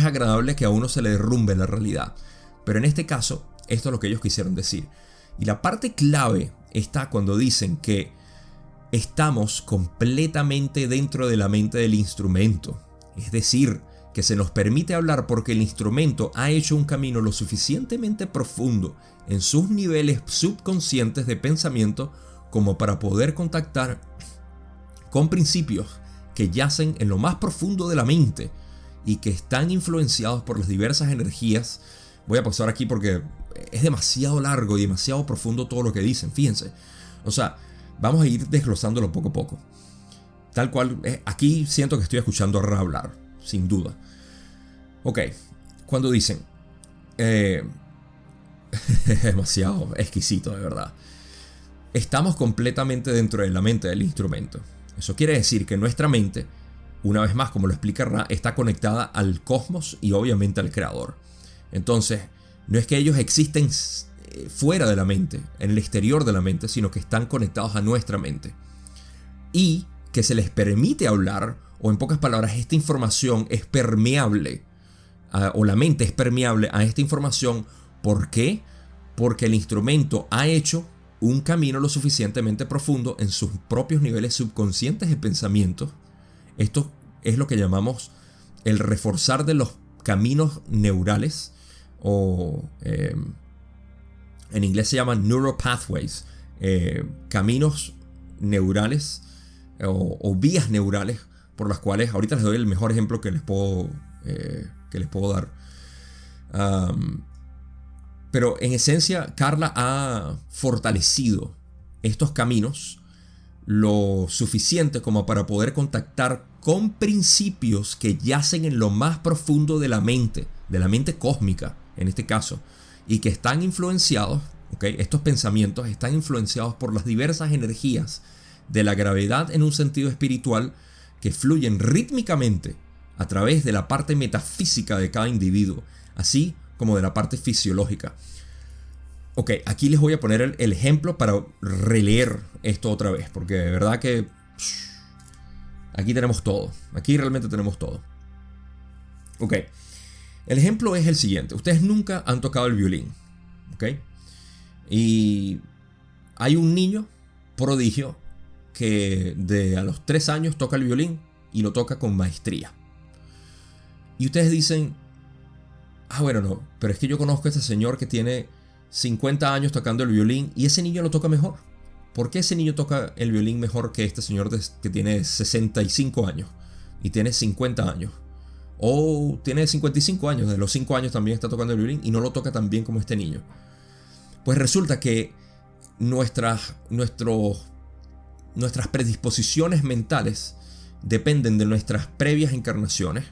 agradable que a uno se le derrumbe la realidad. Pero en este caso, esto es lo que ellos quisieron decir. Y la parte clave está cuando dicen que estamos completamente dentro de la mente del instrumento. Es decir, que se nos permite hablar porque el instrumento ha hecho un camino lo suficientemente profundo en sus niveles subconscientes de pensamiento como para poder contactar con principios que yacen en lo más profundo de la mente y que están influenciados por las diversas energías. Voy a pausar aquí porque es demasiado largo y demasiado profundo todo lo que dicen, fíjense. O sea, vamos a ir desglosándolo poco a poco. Tal cual, aquí siento que estoy escuchando a Ra hablar, sin duda. Ok, cuando dicen... es demasiado exquisito, de verdad. Estamos completamente dentro de la mente del instrumento. Eso quiere decir que nuestra mente, una vez más, como lo explica Ra, está conectada al cosmos y obviamente al creador. Entonces, no es que ellos existen fuera de la mente, en el exterior de la mente, sino que están conectados a nuestra mente. Y que se les permite hablar, o en pocas palabras, esta información es permeable, o la mente es permeable a esta información. ¿Por qué? Porque el instrumento ha hecho un camino lo suficientemente profundo en sus propios niveles subconscientes de pensamiento. Esto es lo que llamamos el reforzar de los caminos neurales, o en inglés se llaman neuropathways, caminos neurales o vías neurales por las cuales, ahorita les doy el mejor ejemplo que les puedo dar. Pero en esencia, Carla ha fortalecido estos caminos lo suficiente como para poder contactar con principios que yacen en lo más profundo de la mente cósmica, en este caso, y que están influenciados, ¿okay? Estos pensamientos están influenciados por las diversas energías de la gravedad en un sentido espiritual que fluyen rítmicamente a través de la parte metafísica de cada individuo, así como de la parte fisiológica. Ok, aquí les voy a poner el ejemplo para releer esto otra vez, porque de verdad que aquí tenemos todo, aquí realmente tenemos todo. Ok, el ejemplo es el siguiente. Ustedes nunca han tocado el violín, ok, y hay un niño prodigio que a los 3 años toca el violín y lo toca con maestría. Y ustedes dicen, bueno, no, pero es que yo conozco a este señor que tiene 50 años tocando el violín y ese niño lo toca mejor. ¿Por qué ese niño toca el violín mejor que este señor que tiene 65 años y tiene 50 años? O tiene 55 años, de los 5 años también está tocando el violín y no lo toca tan bien como este niño. Pues resulta que nuestras predisposiciones mentales dependen de nuestras previas encarnaciones,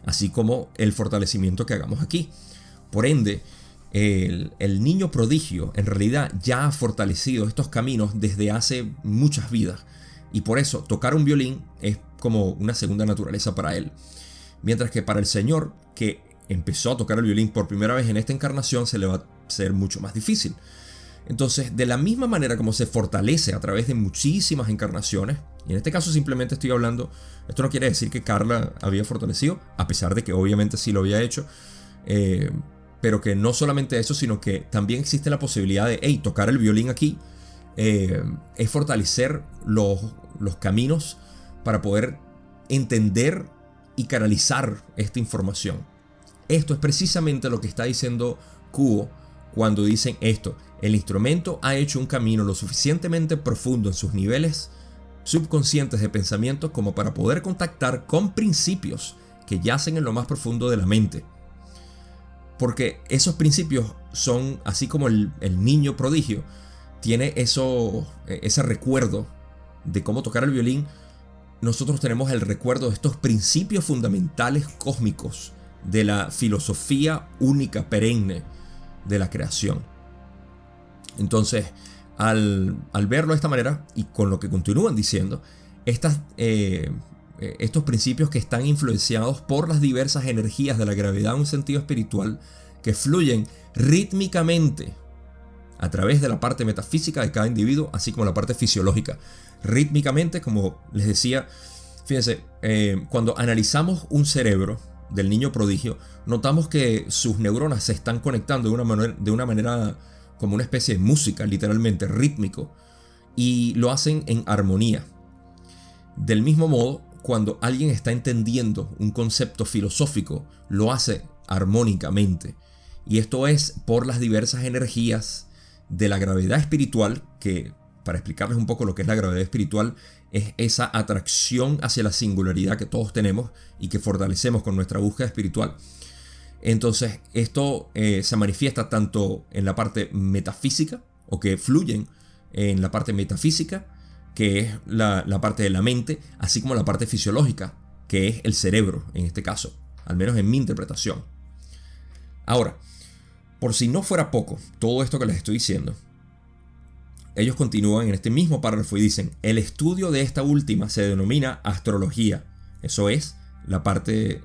así como el fortalecimiento que hagamos aquí. Por ende, el niño prodigio en realidad ya ha fortalecido estos caminos desde hace muchas vidas, y por eso tocar un violín es como una segunda naturaleza para él. Mientras que para el señor que empezó a tocar el violín por primera vez en esta encarnación se le va a ser mucho más difícil. Entonces, de la misma manera como se fortalece a través de muchísimas encarnaciones, y en este caso simplemente estoy hablando, esto no quiere decir que Carla había fortalecido, a pesar de que obviamente sí lo había hecho, pero que no solamente eso, sino que también existe la posibilidad de, tocar el violín aquí, es fortalecer los caminos para poder entender y canalizar esta información. Esto es precisamente lo que está diciendo Kuo cuando dicen esto. El instrumento ha hecho un camino lo suficientemente profundo en sus niveles subconscientes de pensamiento como para poder contactar con principios que yacen en lo más profundo de la mente. Porque esos principios son, así como el niño prodigio tiene ese recuerdo de cómo tocar el violín, nosotros tenemos el recuerdo de estos principios fundamentales cósmicos de la filosofía única, perenne de la creación. Entonces, al verlo de esta manera y con lo que continúan diciendo, estos principios que están influenciados por las diversas energías de la gravedad en un sentido espiritual que fluyen rítmicamente a través de la parte metafísica de cada individuo, así como la parte fisiológica. Rítmicamente, como les decía, fíjense, cuando analizamos un cerebro del niño prodigio, notamos que sus neuronas se están conectando de una manera como una especie de música, literalmente rítmico, y lo hacen en armonía. Del mismo modo, cuando alguien está entendiendo un concepto filosófico, lo hace armónicamente. Y esto es por las diversas energías de la gravedad espiritual, que, para explicarles un poco lo que es la gravedad espiritual, es esa atracción hacia la singularidad que todos tenemos y que fortalecemos con nuestra búsqueda espiritual. Entonces, esto se manifiesta tanto en la parte metafísica, o que fluyen en la parte metafísica, que es la parte de la mente, así como la parte fisiológica, que es el cerebro, en este caso, al menos en mi interpretación. Ahora, por si no fuera poco todo esto que les estoy diciendo, ellos continúan en este mismo párrafo y dicen: el estudio de esta última se denomina astrología. Eso es la parte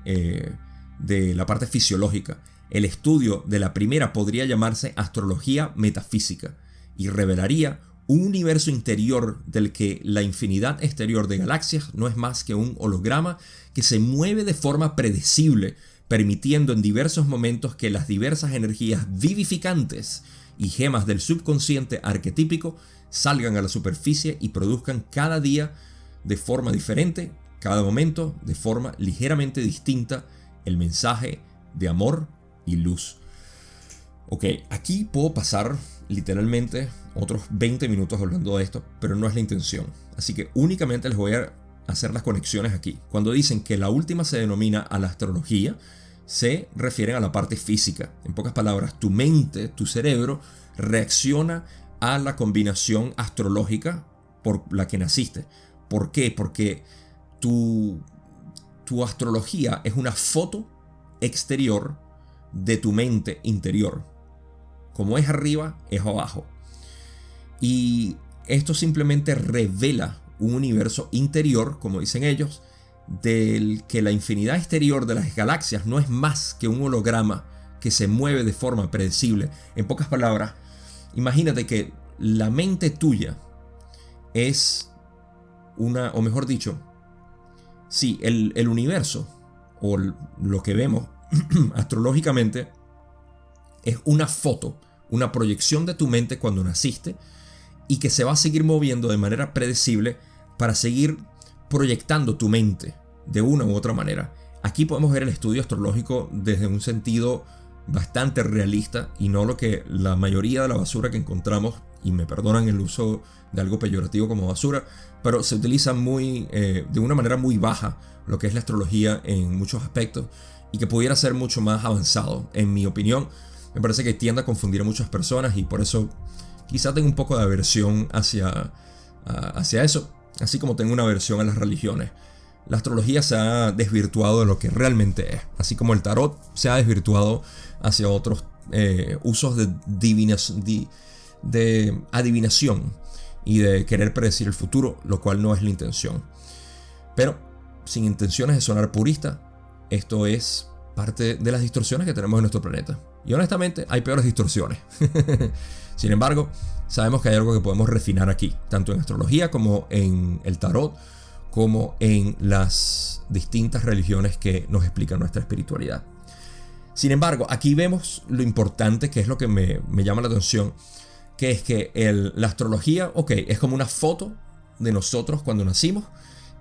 de la parte fisiológica. El estudio de la primera podría llamarse astrología metafísica y revelaría un universo interior del que la infinidad exterior de galaxias no es más que un holograma que se mueve de forma predecible, permitiendo en diversos momentos que las diversas energías vivificantes y gemas del subconsciente arquetípico salgan a la superficie y produzcan cada día de forma diferente, cada momento de forma ligeramente distinta, el mensaje de amor y luz. Ok, aquí puedo pasar literalmente otros 20 minutos hablando de esto, pero no es la intención. Así que únicamente les voy a hacer las conexiones aquí. Cuando dicen que la última se denomina a la astrología, se refieren a la parte física. En pocas palabras, tu mente, tu cerebro, reacciona a la combinación astrológica por la que naciste. ¿Por qué? Porque tu astrología es una foto exterior de tu mente interior. Como es arriba, es abajo. Y esto simplemente revela un universo interior, como dicen ellos, del que la infinidad exterior de las galaxias no es más que un holograma que se mueve de forma predecible. En pocas palabras, imagínate que la mente tuya es o mejor dicho, sí, el universo, o lo que vemos astrológicamente, es una foto, una proyección de tu mente cuando naciste, y que se va a seguir moviendo de manera predecible para seguir proyectando tu mente de una u otra manera. Aquí podemos ver el estudio astrológico desde un sentido bastante realista y no lo que la mayoría de la basura que encontramos, y me perdonan el uso de algo peyorativo como basura, pero se utiliza de una manera muy baja lo que es la astrología en muchos aspectos, y que pudiera ser mucho más avanzado. En mi opinión, me parece que tiende a confundir a muchas personas, y por eso quizá tengo un poco de aversión hacia eso, así como tengo una aversión a las religiones. La astrología se ha desvirtuado de lo que realmente es, así como el tarot se ha desvirtuado hacia otros usos de adivinación y de querer predecir el futuro, lo cual no es la intención. Pero sin intenciones de sonar purista, esto es parte de las distorsiones que tenemos en nuestro planeta. Y honestamente hay peores distorsiones. Sin embargo, sabemos que hay algo que podemos refinar aquí, tanto en astrología como en el tarot, como en las distintas religiones que nos explican nuestra espiritualidad. Sin embargo, aquí vemos lo importante, que es lo que me llama la atención, que es que la astrología, es como una foto de nosotros cuando nacimos,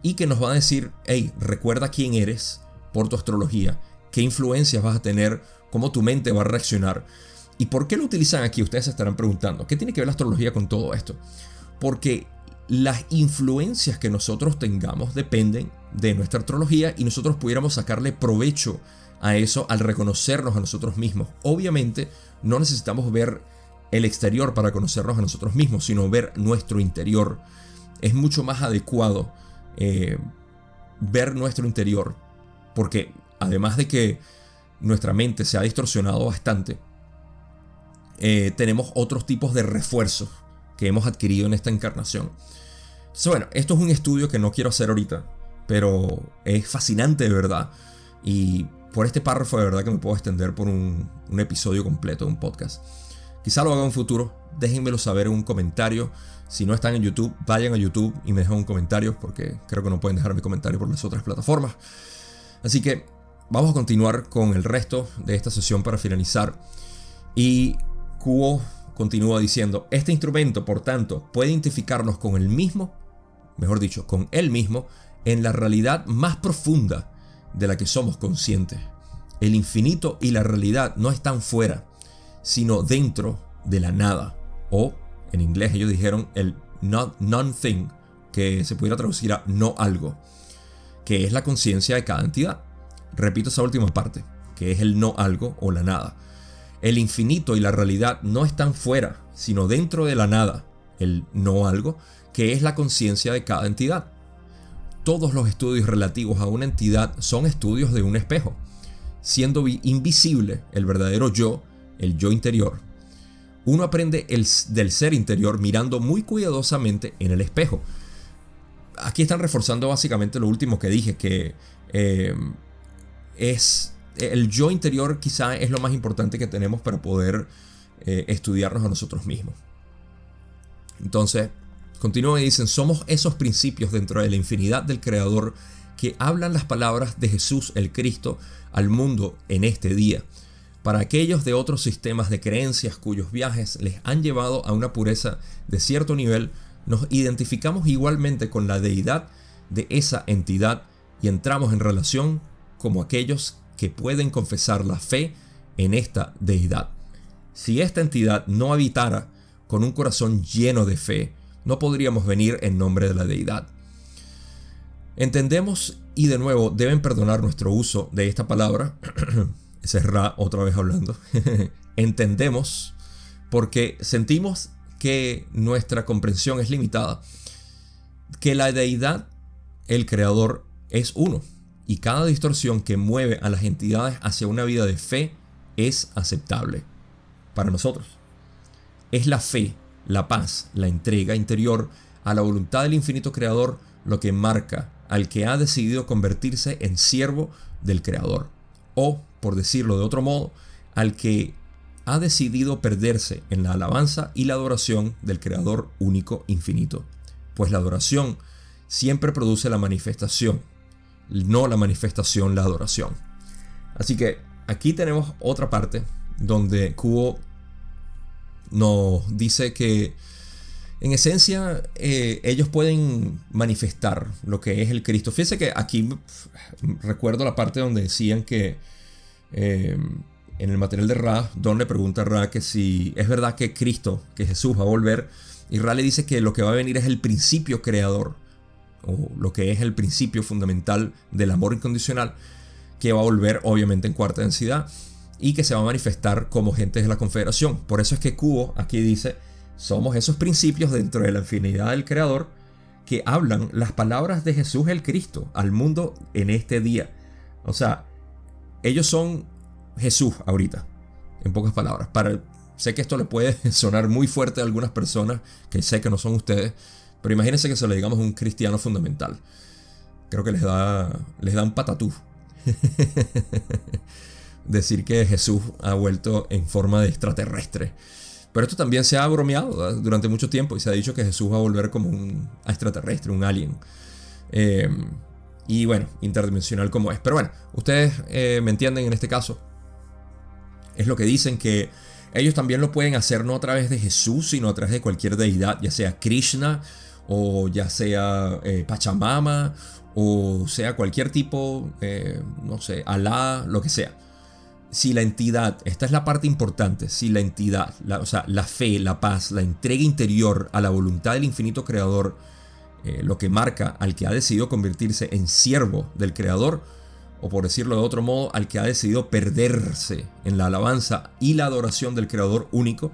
y que nos va a decir: hey, recuerda quién eres por tu astrología, qué influencias vas a tener, cómo tu mente va a reaccionar. ¿Y por qué lo utilizan aquí? Ustedes se estarán preguntando, ¿qué tiene que ver la astrología con todo esto? Porque las influencias que nosotros tengamos dependen de nuestra astrología, y nosotros pudiéramos sacarle provecho a eso al reconocernos a nosotros mismos. Obviamente no necesitamos ver el exterior para conocernos a nosotros mismos, sino ver nuestro interior. Es mucho más adecuado ver nuestro interior, porque además de que nuestra mente se ha distorsionado bastante, tenemos otros tipos de refuerzos que hemos adquirido en esta encarnación. Entonces, bueno, esto es un estudio que no quiero hacer ahorita, pero es fascinante de verdad. Y por este párrafo de verdad que me puedo extender por un episodio completo de un podcast. Quizá lo haga en un futuro. Déjenmelo saber en un comentario. Si no están en YouTube, vayan a YouTube y me dejan un comentario, porque creo que no pueden dejar mi comentario por las otras plataformas. Así que vamos a continuar con el resto de esta sesión para finalizar. Y Kuo continúa diciendo: este instrumento, por tanto, puede identificarnos con el mismo, mejor dicho, con él mismo, en la realidad más profunda de la que somos conscientes. El infinito y la realidad no están fuera, sino dentro de la nada. O, en inglés ellos dijeron el non-thing, que se pudiera traducir a no algo, que es la conciencia de cada entidad. Repito esa última parte, que es el no algo o la nada. El infinito y la realidad no están fuera, sino dentro de la nada, el no algo, que es la conciencia de cada entidad. Todos los estudios relativos a una entidad son estudios de un espejo, siendo invisible el verdadero yo, el yo interior. Uno aprende del ser interior mirando muy cuidadosamente en el espejo. Aquí están reforzando básicamente lo último que dije, que es el yo interior. Quizá es lo más importante que tenemos para poder estudiarnos a nosotros mismos. Entonces, continúan y dicen: somos esos principios dentro de la infinidad del Creador que hablan las palabras de Jesús el Cristo al mundo en este día. Para aquellos de otros sistemas de creencias cuyos viajes les han llevado a una pureza de cierto nivel, nos identificamos igualmente con la deidad de esa entidad y entramos en relación como aquellos que pueden confesar la fe en esta deidad. Si esta entidad no habitara con un corazón lleno de fe, no podríamos venir en nombre de la deidad. Entendemos, y de nuevo deben perdonar nuestro uso de esta palabra, ese es Ra otra vez hablando, entendemos porque sentimos que nuestra comprensión es limitada, que la deidad, el creador, es uno, y cada distorsión que mueve a las entidades hacia una vida de fe es aceptable para nosotros. Es la fe, la paz, la entrega interior a la voluntad del infinito creador lo que marca al que ha decidido convertirse en siervo del creador, o, por decirlo de otro modo, al que ha decidido perderse en la alabanza y la adoración del creador único infinito, pues la adoración siempre produce la manifestación, no la manifestación la adoración. Así que aquí tenemos otra parte donde Kuo nos dice que en esencia ellos pueden manifestar lo que es el Cristo. Fíjense que aquí recuerdo la parte donde decían que en el material de Ra, Don le pregunta a Ra que si es verdad que Cristo, que Jesús va a volver, y Ra le dice que lo que va a venir es el principio creador, o lo que es el principio fundamental del amor incondicional, que va a volver obviamente en cuarta densidad y que se va a manifestar como gentes de la confederación. Por eso es que Kuo aquí dice: somos esos principios dentro de la infinidad del creador que hablan las palabras de Jesús el Cristo al mundo en este día. O sea, ellos son Jesús ahorita, en pocas palabras. Sé que esto le puede sonar muy fuerte a algunas personas que sé que no son ustedes, pero imagínense que se lo digamos a un cristiano fundamental. Creo que les da un patatú decir que Jesús ha vuelto en forma de extraterrestre. Pero esto también se ha bromeado, ¿verdad?, durante mucho tiempo, y se ha dicho que Jesús va a volver como un extraterrestre, un alien. Y bueno, interdimensional como es. Pero bueno, ustedes me entienden en este caso. Es lo que dicen, que ellos también lo pueden hacer no a través de Jesús, sino a través de cualquier deidad, ya sea Krishna, o ya sea Pachamama, o sea cualquier tipo, no sé, Alá, lo que sea. Si la entidad, esta es la parte importante, si la entidad, o sea, la fe, la paz, la entrega interior a la voluntad del infinito creador, lo que marca al que ha decidido convertirse en siervo del creador, o por decirlo de otro modo, al que ha decidido perderse en la alabanza y la adoración del creador único,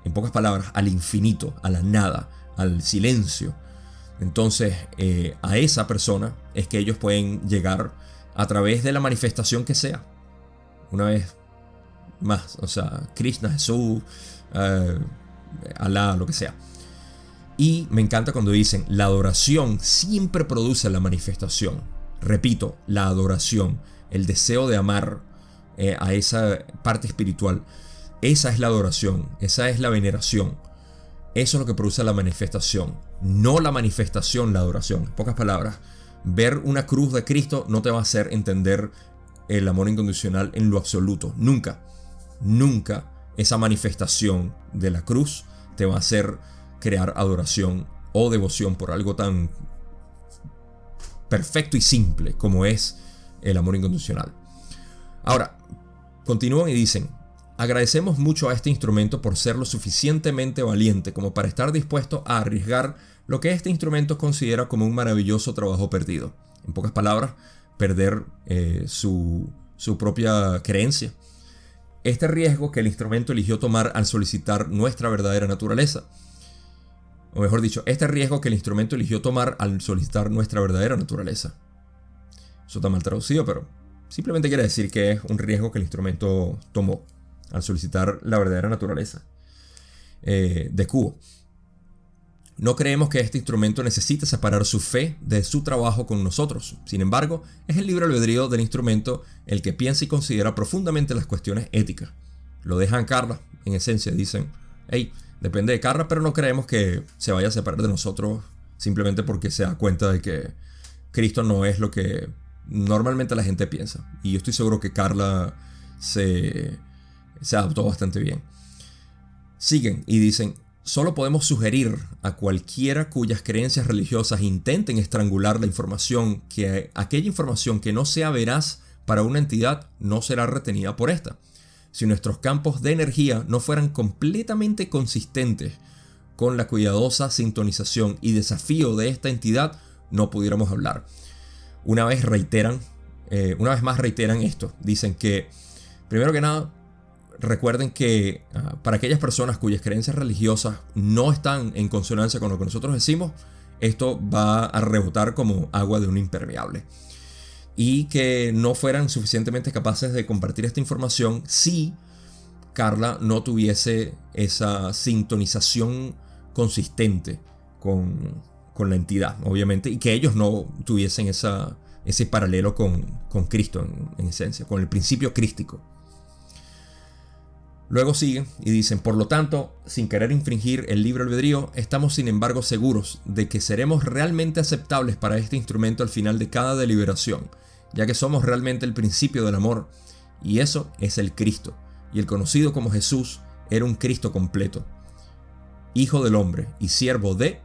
en pocas palabras, al infinito, a la nada, al silencio. Entonces, a esa persona es que ellos pueden llegar a través de la manifestación que sea. una vez más, o sea, Krishna, Jesús, Alá, lo que sea. Y me encanta cuando dicen, la adoración siempre produce la manifestación. Repito, la adoración, el deseo de amar a esa parte espiritual, esa es la adoración, esa es la veneración. Eso es lo que produce la manifestación, no la manifestación, la adoración. En pocas palabras, ver una cruz de Cristo no te va a hacer entender el amor incondicional en lo absoluto. Nunca, nunca esa manifestación de la cruz te va a hacer crear adoración o devoción por algo tan perfecto y simple como es el amor incondicional. Ahora, continúan y dicen, agradecemos mucho a este instrumento por ser lo suficientemente valiente como para estar dispuesto a arriesgar lo que este instrumento considera como un maravilloso trabajo perdido. En pocas palabras, perder su propia creencia. Este riesgo que el instrumento eligió tomar al solicitar nuestra verdadera naturaleza. O mejor dicho, este riesgo que el instrumento eligió tomar al solicitar nuestra verdadera naturaleza. Eso está mal traducido, pero simplemente quiere decir que es un riesgo que el instrumento tomó al solicitar la verdadera naturaleza de Kubo. No creemos que este instrumento necesite separar su fe de su trabajo con nosotros. Sin embargo, es el libre albedrío del instrumento el que piensa y considera profundamente las cuestiones éticas. Lo dejan Carla, en esencia, dicen, hey, depende de Carla, pero no creemos que se vaya a separar de nosotros simplemente porque se da cuenta de que Cristo no es lo que normalmente la gente piensa. Y yo estoy seguro que Carla se adaptó bastante bien. Siguen y dicen, solo podemos sugerir a cualquiera cuyas creencias religiosas intenten estrangular la información que aquella información que no sea veraz para una entidad no será retenida por esta. Si nuestros campos de energía no fueran completamente consistentes con la cuidadosa sintonización y desafío de esta entidad, no pudiéramos hablar. Una vez más reiteran esto. Dicen que, primero que nada, recuerden que para aquellas personas cuyas creencias religiosas no están en consonancia con lo que nosotros decimos, esto va a rebotar como agua de un impermeable. Y que no fueran suficientemente capaces de compartir esta información si Carla no tuviese esa sintonización consistente con la entidad, obviamente, y que ellos no tuviesen ese paralelo con Cristo en esencia, con el principio crístico. Luego siguen y dicen, por lo tanto, sin querer infringir el libre albedrío, estamos sin embargo seguros de que seremos realmente aceptables para este instrumento al final de cada deliberación, ya que somos realmente el principio del amor, y eso es el Cristo, y el conocido como Jesús era un Cristo completo, hijo del hombre y siervo de...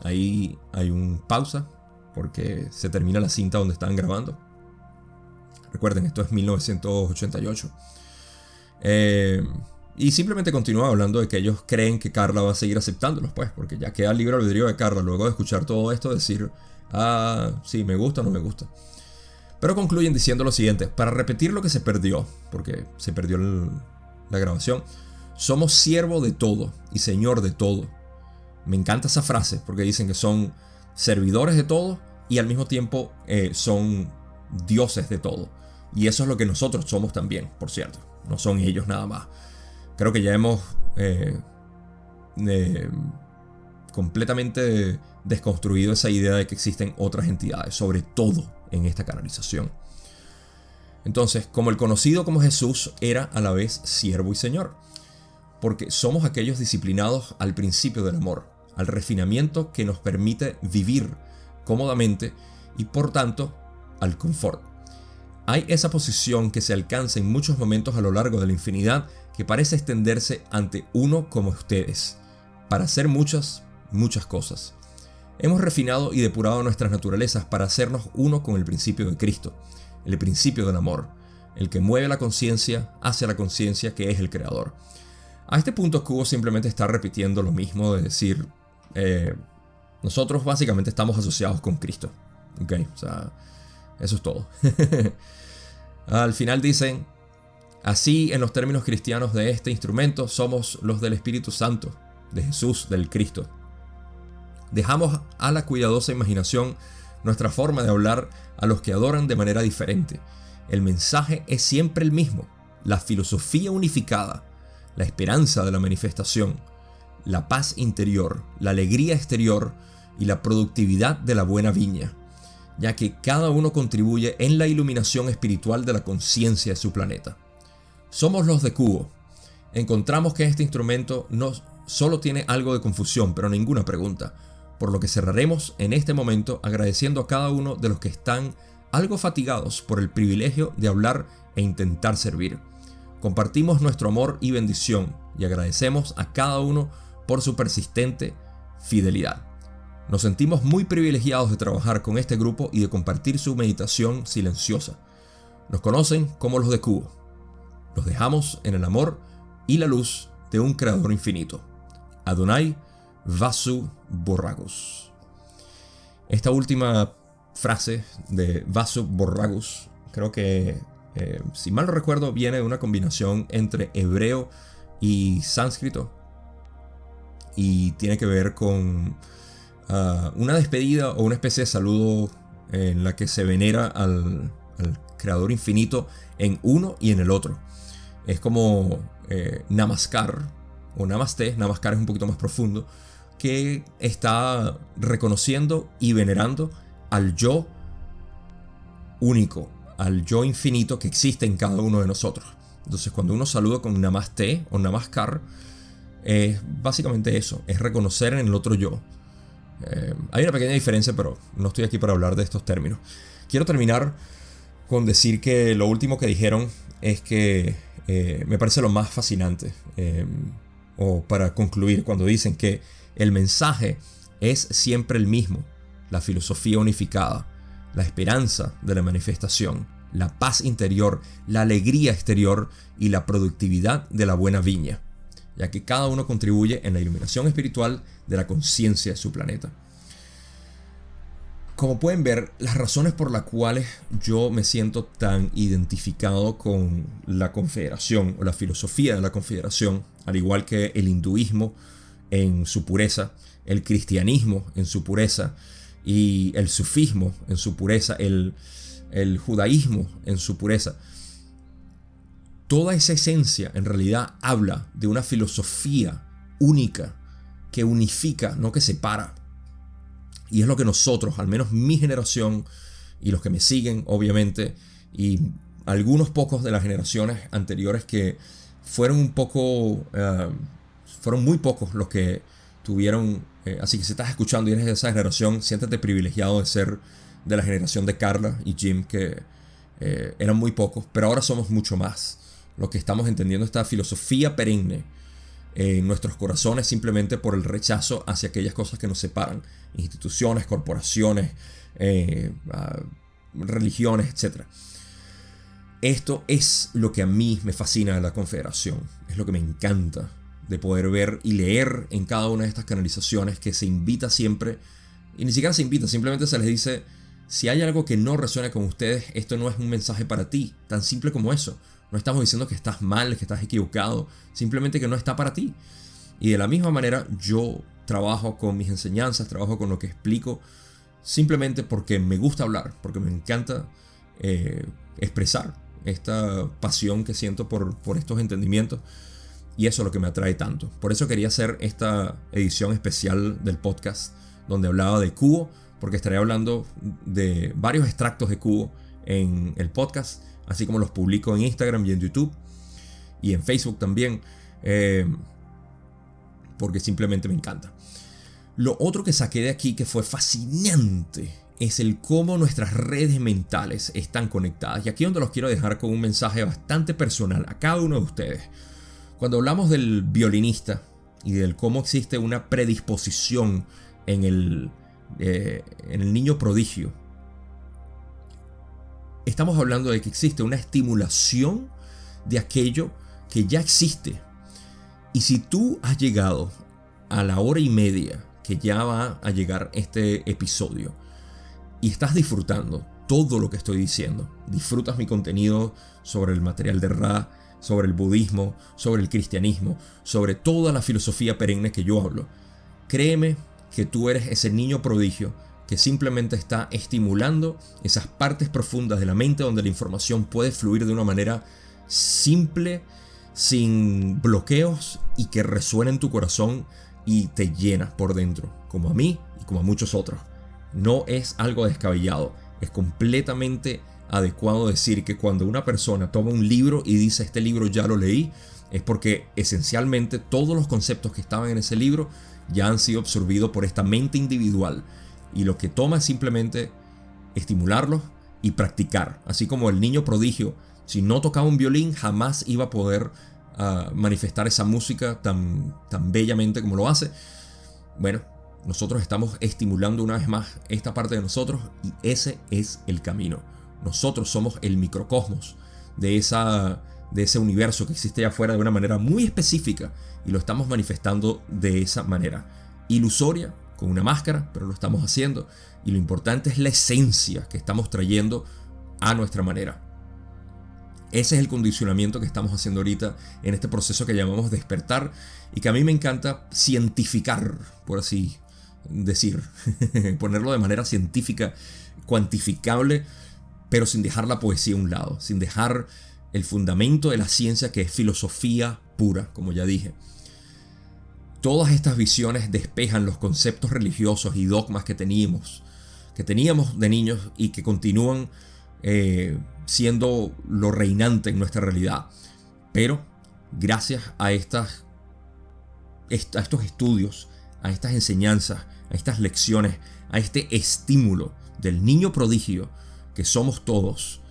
Ahí hay un pausa, porque se termina la cinta donde estaban grabando. Recuerden, esto es 1988. Y simplemente continúa hablando de que ellos creen que Carla va a seguir aceptándolos, pues, porque ya queda el libre albedrío de Carla luego de escuchar todo esto, decir, sí, me gusta o no me gusta. Pero concluyen diciendo lo siguiente, para repetir lo que se perdió, porque se perdió la grabación, somos siervo de todo y señor de todo. Me encanta esa frase porque dicen que son servidores de todo y al mismo tiempo son dioses de todo. Y eso es lo que nosotros somos también, por cierto. No son ellos nada más. Creo que ya hemos completamente desconstruido esa idea de que existen otras entidades, sobre todo en esta canalización. Entonces, como el conocido como Jesús era a la vez siervo y señor, porque somos aquellos disciplinados al principio del amor, al refinamiento que nos permite vivir cómodamente y por tanto al confort. Hay esa posición que se alcanza en muchos momentos a lo largo de la infinidad que parece extenderse ante uno como ustedes, para hacer muchas cosas. Hemos refinado y depurado nuestras naturalezas para hacernos uno con el principio de Cristo, el principio del amor, el que mueve la conciencia hacia la conciencia que es el creador. A este punto Kubo simplemente está repitiendo lo mismo de decir, nosotros básicamente estamos asociados con Cristo. ¿Ok? O sea, eso es todo. Al final dicen, así en los términos cristianos de este instrumento somos los del Espíritu Santo, de Jesús, del Cristo. Dejamos a la cuidadosa imaginación nuestra forma de hablar a los que adoran de manera diferente El mensaje es siempre el mismo: la filosofía unificada, la esperanza de la manifestación, la paz interior, la alegría exterior y la productividad de la buena viña, ya que cada uno contribuye en la iluminación espiritual de la conciencia de su planeta. Somos los de Cubo. Encontramos que este instrumento no solo tiene algo de confusión, pero ninguna pregunta, por lo que cerraremos en este momento agradeciendo a cada uno de los que están algo fatigados por el privilegio de hablar e intentar servir. Compartimos nuestro amor y bendición y agradecemos a cada uno por su persistente fidelidad. Nos sentimos muy privilegiados de trabajar con este grupo y de compartir su meditación silenciosa. Nos conocen como los de Cubo. Los dejamos en el amor y la luz de un creador infinito. Adonai Vasu Borragus. Esta última frase de Vasu Borragus, creo que, si mal no recuerdo, viene de una combinación entre hebreo y sánscrito. Y tiene que ver con una despedida o una especie de saludo en la que se venera al creador infinito en uno y en el otro. Es como namaskar o namaste. Namaskar es un poquito más profundo, que está reconociendo y venerando al yo único, al yo infinito que existe en cada uno de nosotros. Entonces, cuando uno saluda con namaste o namaskar, es básicamente eso, es reconocer en el otro yo. Hay una pequeña diferencia, pero no estoy aquí para hablar de estos términos. Quiero terminar con decir que lo último que dijeron es que me parece lo más fascinante, o para concluir, cuando dicen que el mensaje es siempre el mismo: la filosofía unificada, la esperanza de la manifestación, la paz interior, la alegría exterior y la productividad de la buena viña, ya que cada uno contribuye en la iluminación espiritual de la conciencia de su planeta. Como pueden ver, las razones por las cuales yo me siento tan identificado con la Confederación o la filosofía de la Confederación, al igual que el hinduismo en su pureza, el cristianismo en su pureza y el sufismo en su pureza, el judaísmo en su pureza, toda esa esencia en realidad habla de una filosofía única que unifica, no que separa. Y es lo que nosotros, al menos mi generación y los que me siguen, obviamente, y algunos pocos de las generaciones anteriores que fueron un poco, fueron muy pocos los que tuvieron. Así que si estás escuchando y eres de esa generación, siéntete privilegiado de ser de la generación de Carla y Jim, que eran muy pocos, pero ahora somos mucho más los que estamos entendiendo esta filosofía perenne en nuestros corazones, simplemente por el rechazo hacia aquellas cosas que nos separan: instituciones, corporaciones, religiones, etc. Esto es lo que a mí me fascina de la Confederación, es lo que me encanta de poder ver y leer en cada una de estas canalizaciones, que se invita siempre, y ni siquiera se invita, simplemente se les dice: si hay algo que no resuena con ustedes, esto no es un mensaje para ti, tan simple como eso. No estamos diciendo que estás mal, que estás equivocado, simplemente que no está para ti. Y de la misma manera yo trabajo con mis enseñanzas, trabajo con lo que explico, simplemente porque me gusta hablar, porque me encanta expresar esta pasión que siento por estos entendimientos. Y eso es lo que me atrae tanto. Por eso quería hacer esta edición especial del podcast donde hablaba de Cubo, porque estaré hablando de varios extractos de Cubo en el podcast, así como los publico en Instagram y en YouTube y en Facebook también, porque simplemente me encanta. Lo otro que saqué de aquí que fue fascinante es el cómo nuestras redes mentales están conectadas. Y aquí es donde los quiero dejar con un mensaje bastante personal a cada uno de ustedes. Cuando hablamos del violinista y del cómo existe una predisposición en el niño prodigio, estamos hablando de que existe una estimulación de aquello que ya existe. Y si tú has llegado a la hora y media que ya va a llegar este episodio y estás disfrutando todo lo que estoy diciendo, disfrutas mi contenido sobre el material de Ra, sobre el budismo, sobre el cristianismo, sobre toda la filosofía perenne que yo hablo, créeme que tú eres ese niño prodigio que simplemente está estimulando esas partes profundas de la mente donde la información puede fluir de una manera simple, sin bloqueos, y que resuena en tu corazón y te llena por dentro, como a mí y como a muchos otros. No es algo descabellado, es completamente adecuado decir que cuando una persona toma un libro y dice este libro ya lo leí, es porque esencialmente todos los conceptos que estaban en ese libro ya han sido absorbidos por esta mente individual, y lo que toma es simplemente estimularlos y practicar. Así como el niño prodigio, si no tocaba un violín, jamás iba a poder manifestar esa música tan bellamente como lo hace. Bueno, nosotros estamos estimulando una vez más esta parte de nosotros, y ese es el camino. Nosotros somos el microcosmos de ese universo que existe allá afuera de una manera muy específica, y lo estamos manifestando de esa manera ilusoria, con una máscara, pero lo estamos haciendo, y lo importante es la esencia que estamos trayendo a nuestra manera. Ese es el condicionamiento que estamos haciendo ahorita en este proceso que llamamos despertar, y que a mí me encanta cientificar, por así decir, ponerlo de manera científica, cuantificable, pero sin dejar la poesía a un lado, sin dejar el fundamento de la ciencia, que es filosofía pura, como ya dije. Todas estas visiones despejan los conceptos religiosos y dogmas que teníamos de niños, y que continúan siendo lo reinante en nuestra realidad. Pero gracias a estos estudios, a estas enseñanzas, a estas lecciones, a este estímulo del niño prodigio que somos todos,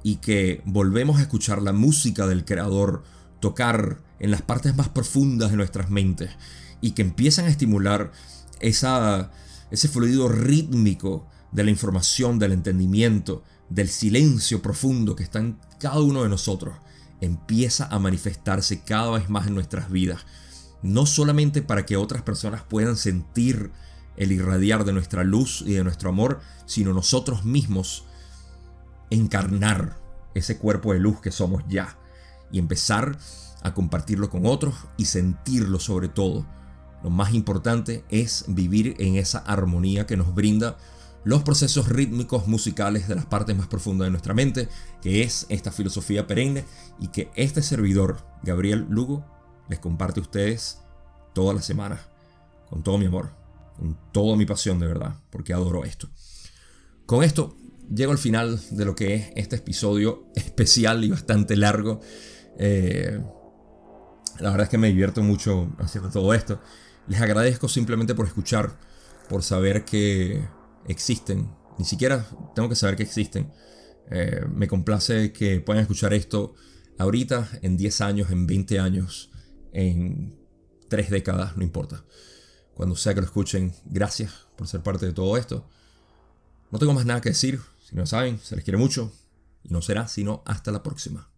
y que volvemos a escuchar la música del Creador tocar en las partes más profundas de nuestras mentes, y que empiezan a estimular ese fluido rítmico de la información, del entendimiento, del silencio profundo que está en cada uno de nosotros, empieza a manifestarse cada vez más en nuestras vidas. No solamente para que otras personas puedan sentir el irradiar de nuestra luz y de nuestro amor, sino nosotros mismos encarnar ese cuerpo de luz que somos ya, y empezar a compartirlo con otros y sentirlo sobre todo. Lo más importante es vivir en esa armonía que nos brinda los procesos rítmicos musicales de las partes más profundas de nuestra mente, que es esta filosofía perenne, y que este servidor, Gabriel Lugo, les comparte a ustedes todas las semanas, con todo mi amor, con toda mi pasión, de verdad, porque adoro esto. Con esto llego al final de lo que es este episodio especial y bastante largo. La verdad es que me divierto mucho haciendo todo esto. Les agradezco simplemente por escuchar, por saber que existen. Ni siquiera tengo que saber que existen. Me complace que puedan escuchar esto ahorita, en 10 años, en 20 años, en 3 décadas, no importa. Cuando sea que lo escuchen, gracias por ser parte de todo esto. No tengo más nada que decir. Si no saben, se les quiere mucho, y no será sino hasta la próxima.